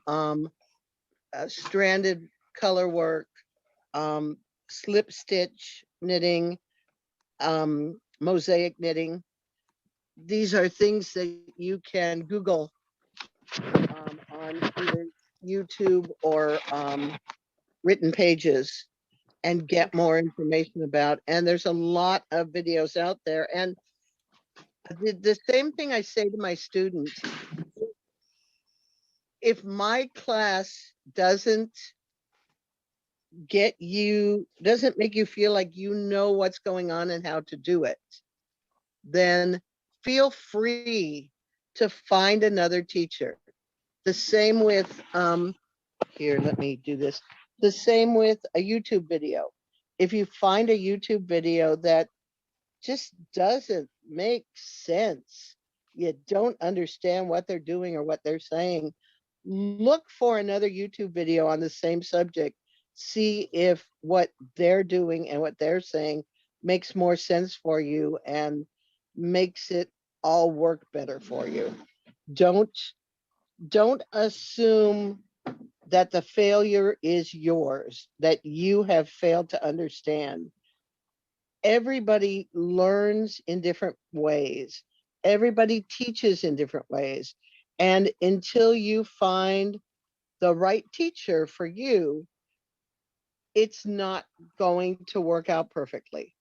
stranded color work, slip stitch knitting, mosaic knitting. These are things that you can Google on either YouTube or written pages and get more information about. And there's a lot of videos out there. And the same thing I say to my students, if my class doesn't make you feel like you know what's going on and how to do it, then feel free to find another teacher. The same with, here, let me do this. The same with a YouTube video. If you find a YouTube video that just doesn't make sense, you don't understand what they're doing or what they're saying, look for another YouTube video on the same subject. See if what they're doing and what they're saying makes more sense for you and makes it all work better for you. Don't assume that the failure is yours, that you have failed to understand. Everybody learns in different ways. Everybody teaches in different ways. And until you find the right teacher for you, it's not going to work out perfectly.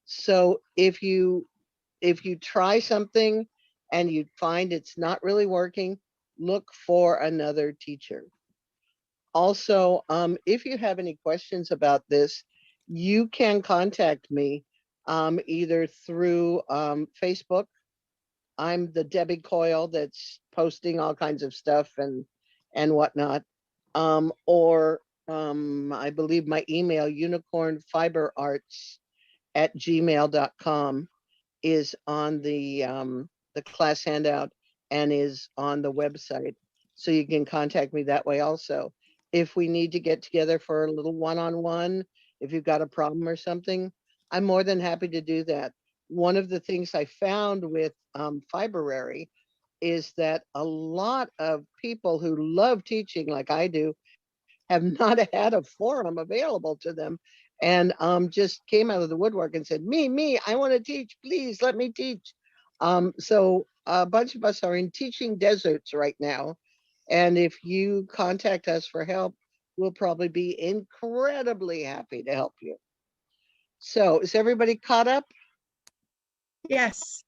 So if you try something and you find it's not really working, look for another teacher. Also, if you have any questions about this, you can contact me either through Facebook. I'm the Debbie Coyle that's posting all kinds of stuff and whatnot. Or I believe my email, UnicornFiberArts@gmail.com, is on the class handout and is on the website. So you can contact me that way also. If we need to get together for a little one-on-one, if you've got a problem or something, I'm more than happy to do that. One of the things I found with Fiberary is that a lot of people who love teaching like I do have not had a forum available to them, and just came out of the woodwork and said, me, I want to teach, please let me teach. So a bunch of us are in teaching deserts right now. And if you contact us for help, we'll probably be incredibly happy to help you. So is everybody caught up? Yes.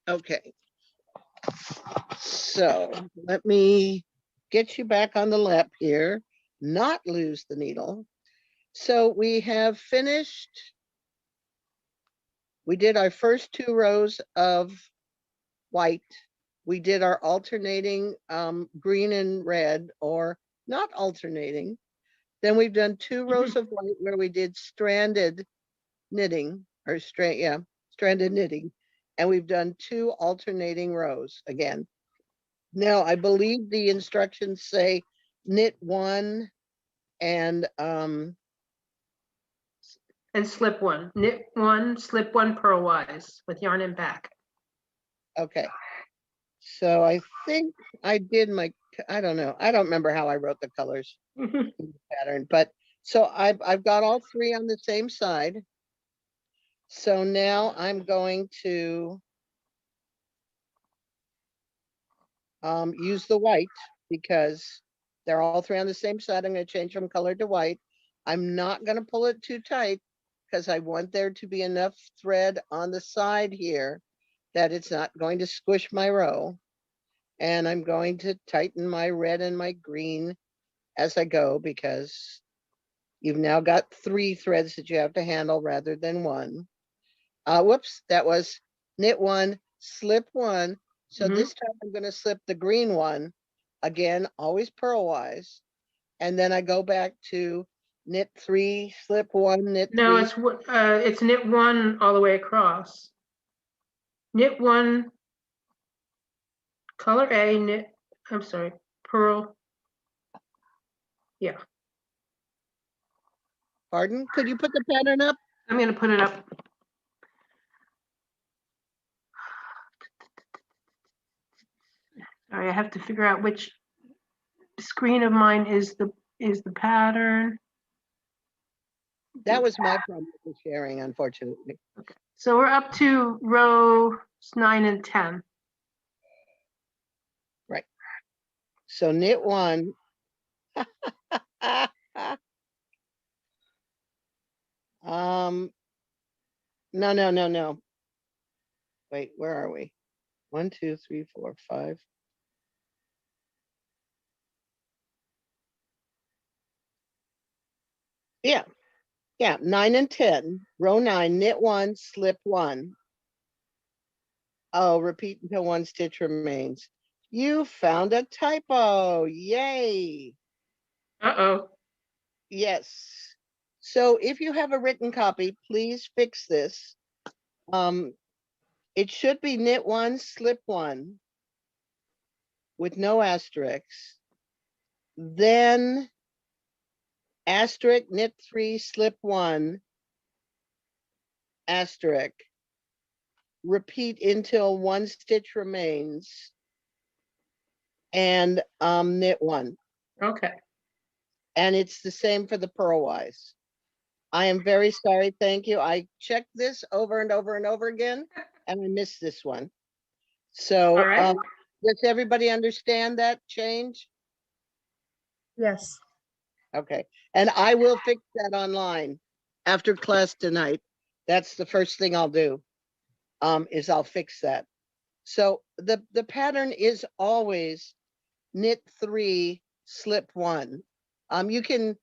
Okay. So let me get you back on the lap here, not lose the needle. So we have finished. We did our first 2 rows of white. We did our alternating green and red, or not alternating. Then we've done 2 rows of white where we did stranded knitting, or stranded knitting. And we've done 2 alternating rows again. Now, I believe the instructions say knit 1 and slip 1. Knit 1, slip 1 purlwise with yarn and back. okay. So I think I did I don't know. I don't remember how I wrote the colors in the pattern, but so I've got all 3 on the same side. So now I'm going to use the white because they're all 3 on the same side. I'm going to change from color to white. I'm not going to pull it too tight because I want there to be enough thread on the side here that it's not going to squish my row. And I'm going to tighten my red and my green as I go, because you've now got 3 threads that you have to handle rather than 1. Whoops, that was knit 1, slip 1. So this time I'm going to slip the green one again, always purlwise. And then I go back to knit 3, slip 1, knit 3. No, it's knit 1 all the way across. Knit 1, color A, knit, I'm sorry, purl. Yeah, Pardon? Could you put the pattern up? I'm going to put it up. Sorry, I have to figure out which screen of mine is the pattern. That was my problem with the sharing, unfortunately. So we're up to rows 9 and 10. Right. So knit 1. No. Wait, where are we? 1, 2, 3, 4, 5. Yeah, 9 and 10. Row 9, knit 1, slip 1. Oh, repeat until 1 stitch remains. You found a typo. Yay. Uh-oh. Yes. So if you have a written copy, please fix this. It should be knit 1, slip 1 with no asterisks. Then asterisk, knit 3, slip 1, asterisk. Repeat until 1 stitch remains, and knit 1. Okay. And it's the same for the purlwise. I am very sorry. Thank you. I checked this over and over and over again, and I missed this one. So All right. does everybody understand that change? Yes. Okay. And I will fix that online after class tonight. That's the first thing I'll do, is I'll fix that. So the pattern is always knit 3, slip 1. You can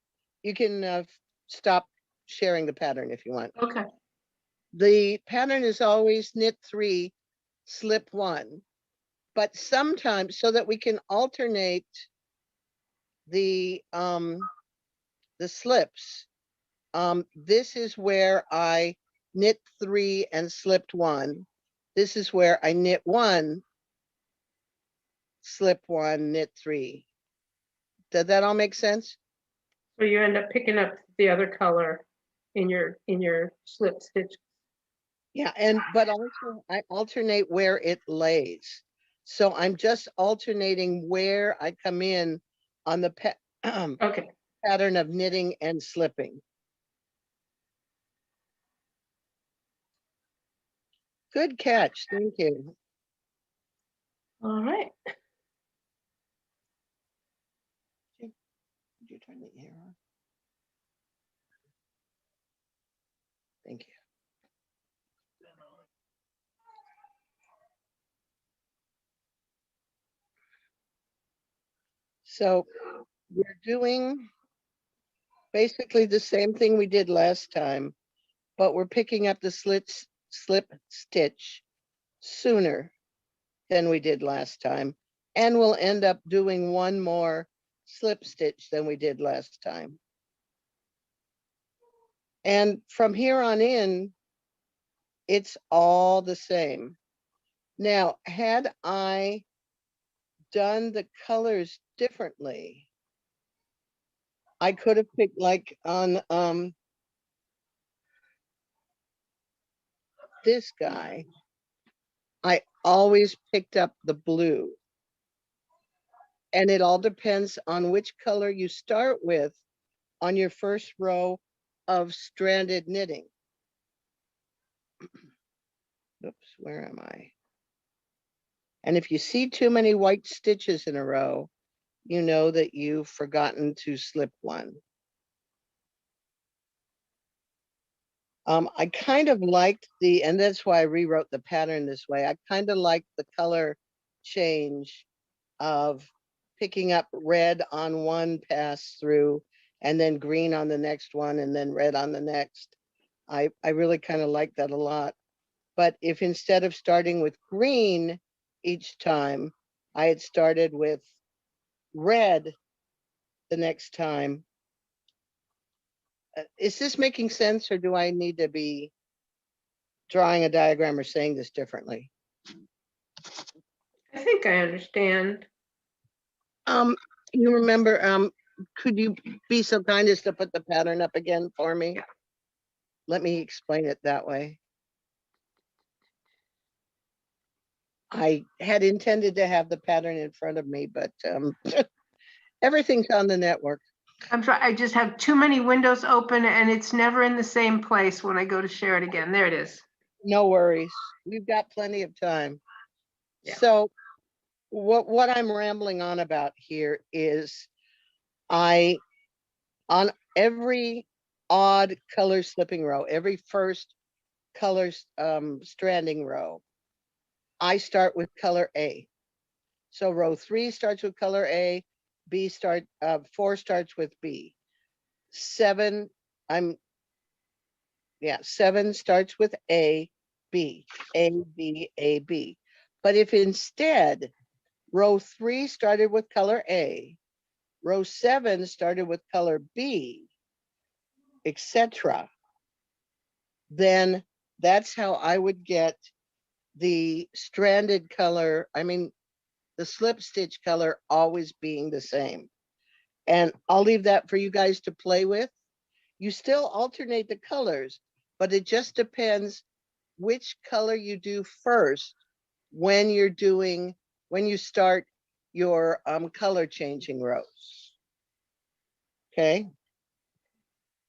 stop sharing the pattern if you want. Okay. The pattern is always knit 3, slip 1, but sometimes, so that we can alternate the slips, this is where I knit 3 and slipped 1. This is where I knit 1, slip 1, knit 3. Did that all make sense? So you end up picking up the other color in your slip stitch. Yeah, but also I alternate where it lays. So I'm just alternating where I come in on the Okay. pattern of knitting and slipping. Good catch, thank you. All right. Did you turn the air on? Thank you. So we're doing basically the same thing we did last time, but we're picking up the slip stitch sooner than we did last time. And we'll end up doing 1 more slip stitch than we did last time. And from here on in, it's all the same. Now, had I done the colors differently, I could have picked, like on this guy, I always picked up the blue. And it all depends on which color you start with on your first row of stranded knitting. Oops, where am I? And if you see too many white stitches in a row, you know that you've forgotten to slip 1. I kind of liked and that's why I rewrote the pattern this way. I kind of liked the color change of picking up red on one pass through and then green on the next one and then red on the next. I really kind of like that a lot. But if instead of starting with green each time, I had started with red the next time. Is this making sense, or do I need to be drawing a diagram or saying this differently? I think I understand. You remember, could you be so kind as to put the pattern up again for me? Let me explain it that way. I had intended to have the pattern in front of me, but everything's on the network. I'm sorry, I just have too many windows open and it's never in the same place when I go to share it again. There it is. No worries. We've got plenty of time. Yeah. So what I'm rambling on about here is on every odd color slipping row, every first color stranding row, I start with color A. So row 3 starts with color A, 4 starts with B. 7 starts with A, B, A, B, A, B. But if instead row 3 started with color A, row 7 started with color B, etc., then that's how I would get the stranded color, the slip stitch color always being the same. And I'll leave that for you guys to play with. You still alternate the colors, but it just depends which color you do first when you start your color changing rows. Okay.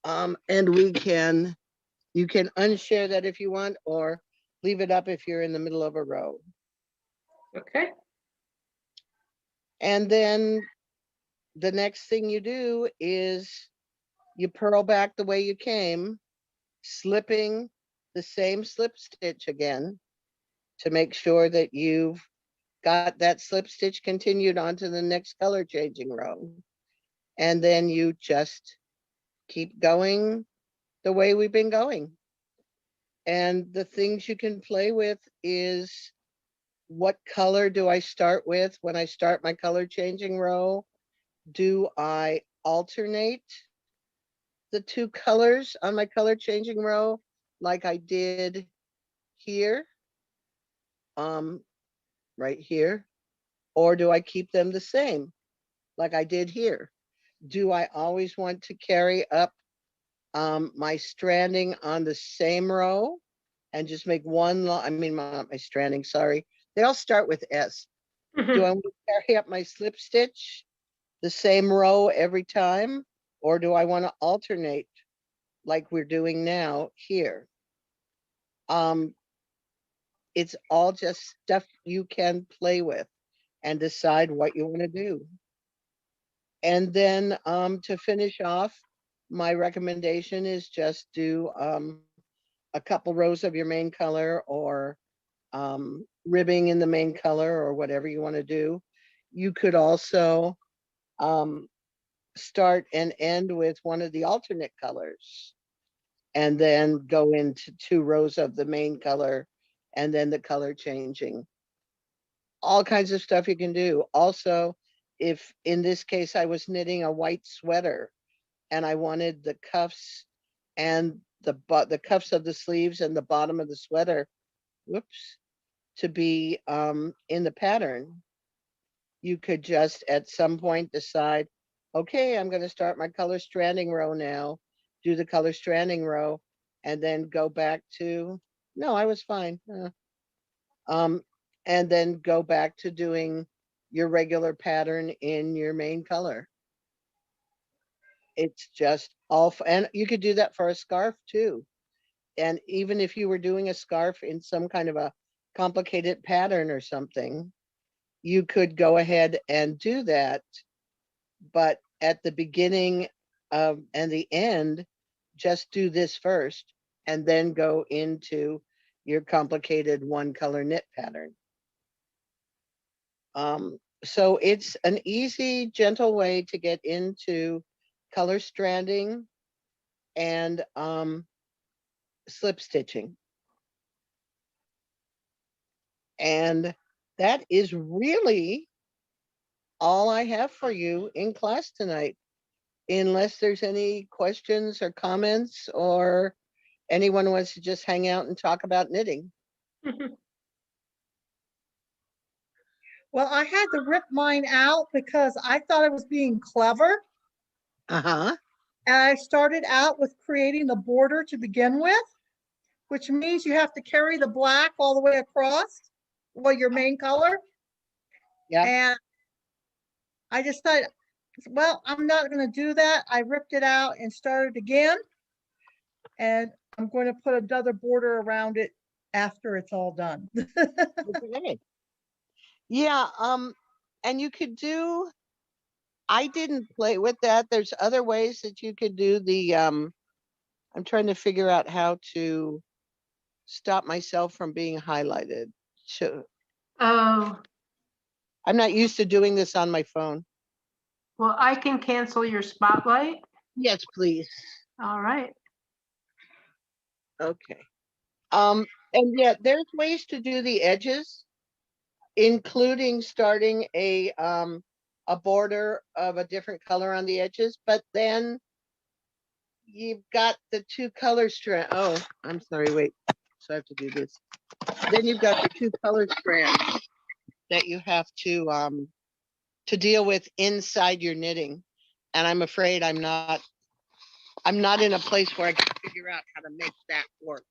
And you can unshare that if you want, or leave it up if you're in the middle of a row. Okay. And then the next thing you do is you purl back the way you came, slipping the same slip stitch again to make sure that you've got that slip stitch continued onto the next color changing row. And then you just keep going the way we've been going. And the things you can play with is, what color do I start with when I start my color changing row? Do I alternate the two colors on my color changing row like I did here, right here? Or do I keep them the same like I did here? Do I always want to carry up my stranding on the same row and just make one not my stranding, sorry. They all start with S. Do I want to carry up my slip stitch the same row every time? Or do I want to alternate like we're doing now here? It's all just stuff you can play with and decide what you want to do. And then to finish off, my recommendation is just do a couple rows of your main color, or ribbing in the main color, or whatever you want to do. You could also start and end with one of the alternate colors, and then go into 2 rows of the main color, and then the color changing. All kinds of stuff you can do. Also, if in this case I was knitting a white sweater and I wanted the cuffs and the cuffs of the sleeves and the bottom of the sweater, whoops, to be in the pattern, you could just at some point decide, okay, I'm going to start my color stranding row now, do the color stranding row, and then go back to, no, I was fine. And then go back to doing your regular pattern in your main color. It's just all, and you could do that for a scarf too. And even if you were doing a scarf in some kind of a complicated pattern or something, you could go ahead and do that. But at the beginning and the end, just do this first and then go into your complicated one color knit pattern. So it's an easy, gentle way to get into color stranding and slip stitching. And that is really all I have for you in class tonight, unless there's any questions or comments, or anyone wants to just hang out and talk about knitting. Well, I had to rip mine out because I thought I was being clever. Uh-huh. And I started out with creating the border to begin with, which means you have to carry the black all the way across, well, your main color. Yeah. And I decided, well, I'm not going to do that. I ripped it out and started again. And I'm going to put another border around it after it's all done. Okay. Yeah, and you could do, I didn't play with that. There's other ways that you could do the, I'm trying to figure out how to stop myself from being highlighted. So Oh, I'm not used to doing this on my phone. well, I can cancel your spotlight. Yes, please. All right. Okay. And yeah, there's ways to do the edges, including starting a border of a different color on the edges, but then you've got the two color strand. Oh, I'm sorry, wait. So I have to do this. Then you've got the two color strands that you have to deal with inside your knitting. And I'm afraid I'm not in a place where I can figure out how to make that work.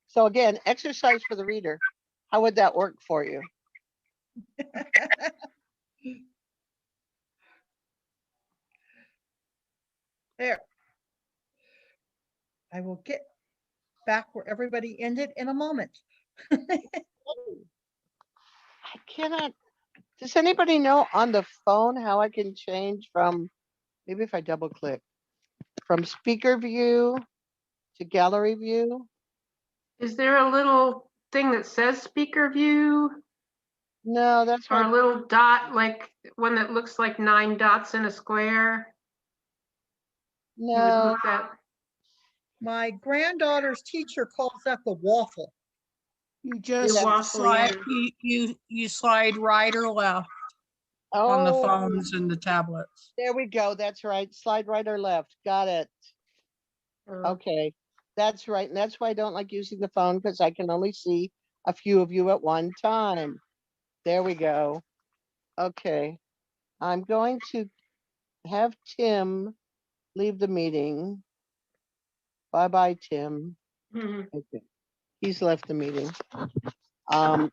So again, exercise for the reader. How would that work for you? There. I will get back where everybody ended in a moment. I cannot. Does anybody know on the phone how I can change from, maybe if I double click, from speaker view to gallery view? Is there a little thing that says speaker view No, that's or a my, little dot, like one that looks like 9 dots in a square? You would no. move that. My granddaughter's teacher calls that the waffle. You just waffle, slide, yeah. you slide right or left on the Oh, phones and the tablets. there we go. That's right. Slide right or left. Got it. Oh, Okay. That's right. And that's why I don't like using the phone, because I can only see a few of you at one time. There we go. Okay. I'm going to have Tim leave the meeting. Bye-bye, Tim. mhm. Okay. He's left the meeting.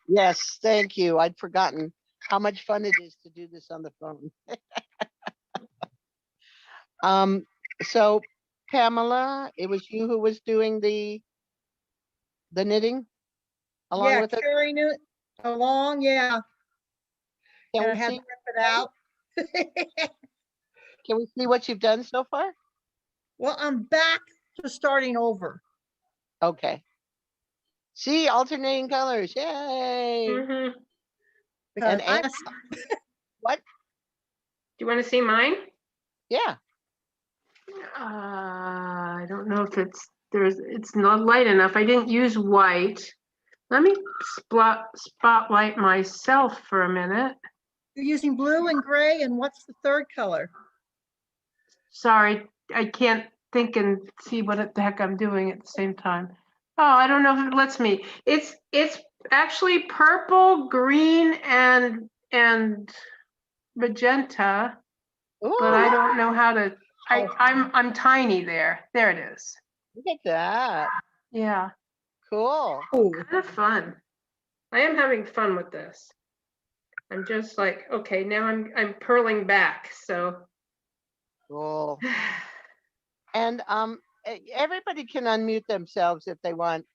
Yes, thank you. I'd forgotten how much fun it is to do this on the phone. So Pamela, it was you who was doing the knitting along Yeah, with it? carrying it along, yeah. Can And I we had see, to rip it out. can we see what you've done so far? Well, I'm back to starting over. Okay. See, alternating colors. Yay. Mhm. Because And what? Do you want to see mine? Yeah. I don't know if it's not light enough. I didn't use white. Let me spotlight myself for a minute. you're using blue and gray, and what's the third color? Sorry, I can't think and see what the heck I'm doing at the same time. Oh, I don't know if it lets me. It's actually purple, green, and magenta, but I Ooh, don't know how to. I'm tiny there. There it is. look at that. Yeah, Cool. Oh, kind of fun. I am having fun with this. I'm just like, okay, now I'm purling back. So Cool. And everybody can unmute themselves if they want.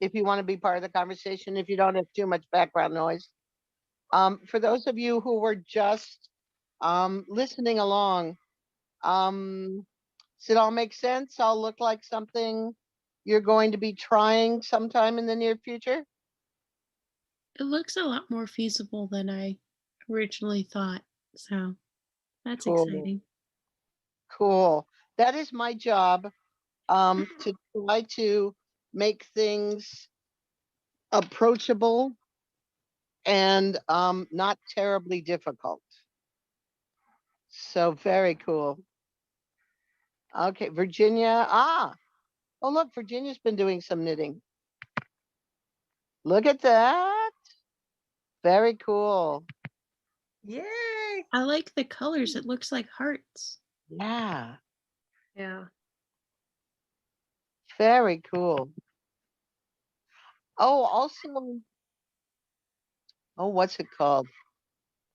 If you want to be part of the conversation, if you don't have too much background noise. For those of you who were just listening along, does it all make sense? All look like something you're going to be trying sometime in the near future? It looks a lot more feasible than I originally thought. So that's Cool. exciting. Cool. That is my job, to try to make things approachable and not terribly difficult. So very cool. Okay, Virginia. Oh, look, Virginia's been doing some knitting. Look at that. Very cool. Yay. I like the colors. It looks like hearts. Yeah, Yeah. very cool. Oh, also, oh, what's it called?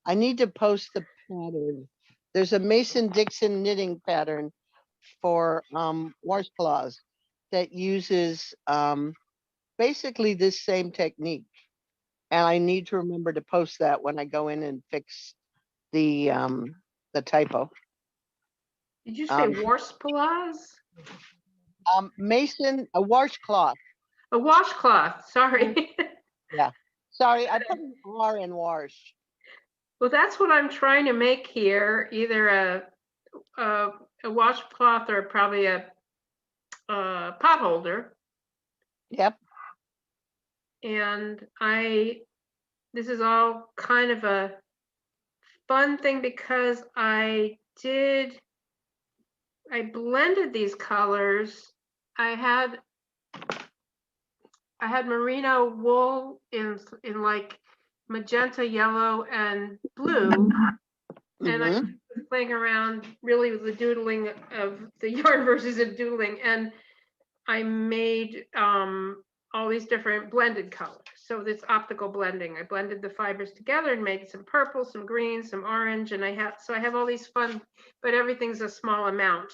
I need to post the pattern. There's a Mason-Dixon knitting pattern for washcloths that uses basically this same technique. And I need to remember to post that when I go in and fix the typo. Did you say washcloths? Mason, a washcloth. A washcloth, sorry. Yeah. Sorry, I put an R in wash. Well, that's what I'm trying to make here, either a washcloth or probably a pot holder. Yep. And this is all kind of a fun thing because I blended these colors. I had merino wool in like magenta, yellow, and blue. And I was playing around really with the doodling of the yarn versus the doodling, and I made all these different blended colors. So this optical blending, I blended the fibers together and made some purple, some green, some orange, and I have all these fun, but everything's a small amount.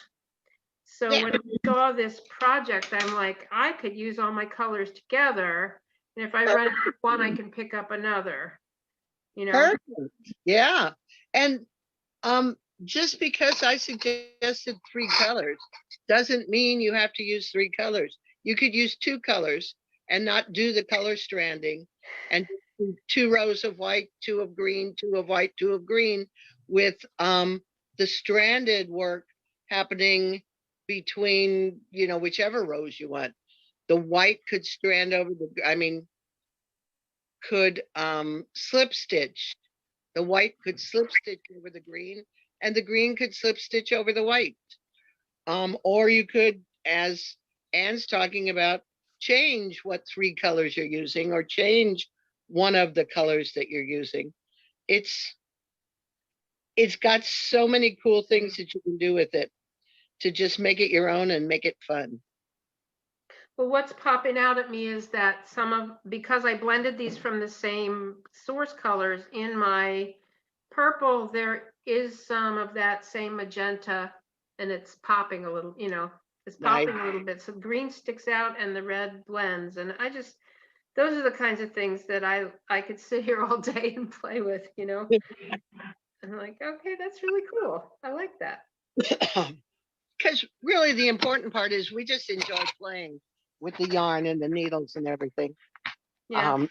So when I saw this project, I'm like, I could use all my colors together, and if I run out of one, I can pick up another. You know. Perfect. Yeah. And just because I suggested 3 colors doesn't mean you have to use 3 colors. You could use 2 colors and not do the color stranding, and 2 rows of white, 2 of green, 2 of white, 2 of green, with the stranded work happening between, you know, whichever rows you want. The white could strand over could slip stitch. The white could slip stitch over the green, and the green could slip stitch over the white. Or you could, as Anne's talking about, change what 3 colors you're using, or change one of the colors that you're using. It's got so many cool things that you can do with it to just make it your own and make it fun. Well, what's popping out at me is that because I blended these from the same source colors in my purple, there is some of that same magenta, and it's popping a little, it's popping a little bit. So green sticks out and the red blends. And those are the kinds of things that I could sit here all day and play with, And I'm like, okay, that's really cool. I like that. Because really the important part is we just enjoy playing with the yarn and the needles and everything. Yeah.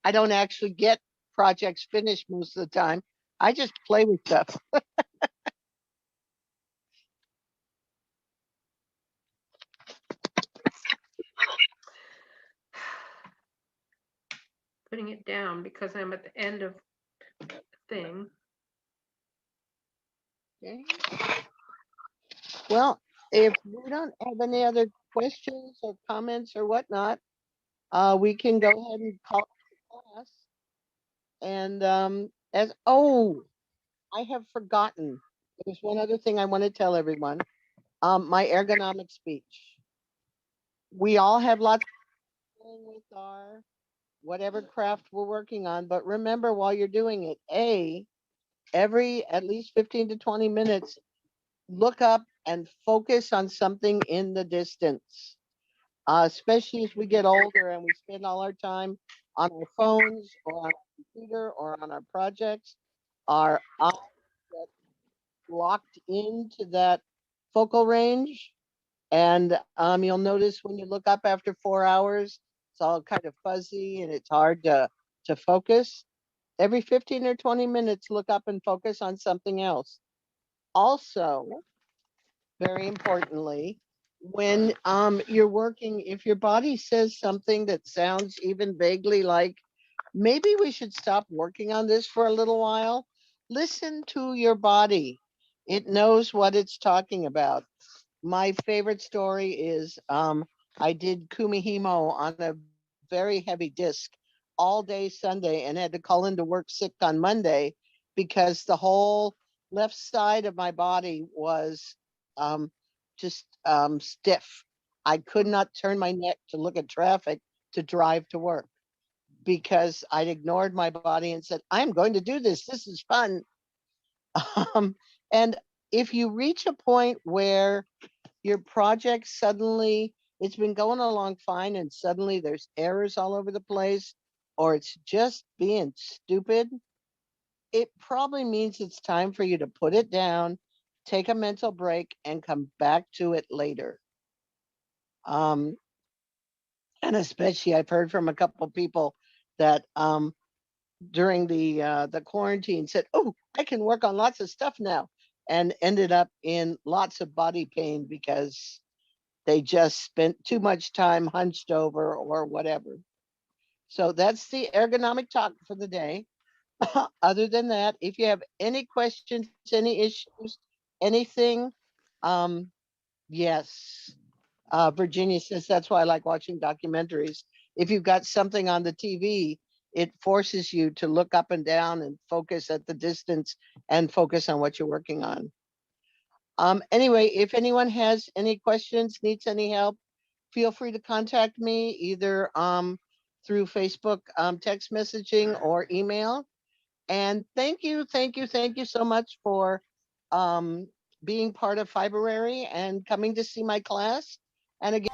I don't actually get projects finished most of the time. I just play with stuff. Putting it down because I'm at the end of the thing. Okay. Well, if we don't have any other questions or comments or whatnot, we can go ahead and call the class. And I have forgotten. There's one other thing I want to tell everyone. My ergonomic speech. We all have lots of fun with our whatever craft we're working on, but remember while you're doing it, every at least 15 to 20 minutes, look up and focus on something in the distance. Especially as we get older and we spend all our time on our phones or on our computer or on our projects, our eyes get locked into that focal range. And you'll notice when you look up after 4 hours, it's all kind of fuzzy and it's hard to to focus. Every 15 or 20 minutes, look up and focus on something else. Also, very importantly, when you're working, if your body says something that sounds even vaguely like, maybe we should stop working on this for a little while, listen to your body. It knows what it's talking about. My favorite story is I did kumihimo on a very heavy disc all day Sunday and had to call into work sick on Monday because the whole left side of my body was just stiff. I could not turn my neck to look at traffic to drive to work because I'd ignored my body and said, I'm going to do this. This is fun. And if you reach a point where your project suddenly, it's been going along fine and suddenly there's errors all over the place, or it's just being stupid, it probably means it's time for you to put it down, take a mental break, and come back to it later. And especially I've heard from a couple people that during the quarantine said, oh, I can work on lots of stuff now, and ended up in lots of body pain because they just spent too much time hunched over or whatever. So that's the ergonomic talk for the day. Other than that, if you have any questions, any issues, anything, yes. Virginia says that's why I like watching documentaries. If you've got something on the TV, it forces you to look up and down and focus at the distance and focus on what you're working on. Anyway, if anyone has any questions, needs any help, feel free to contact me either through Facebook text messaging or email. And thank you so much for being part of Fiberary and coming to see my class. And again,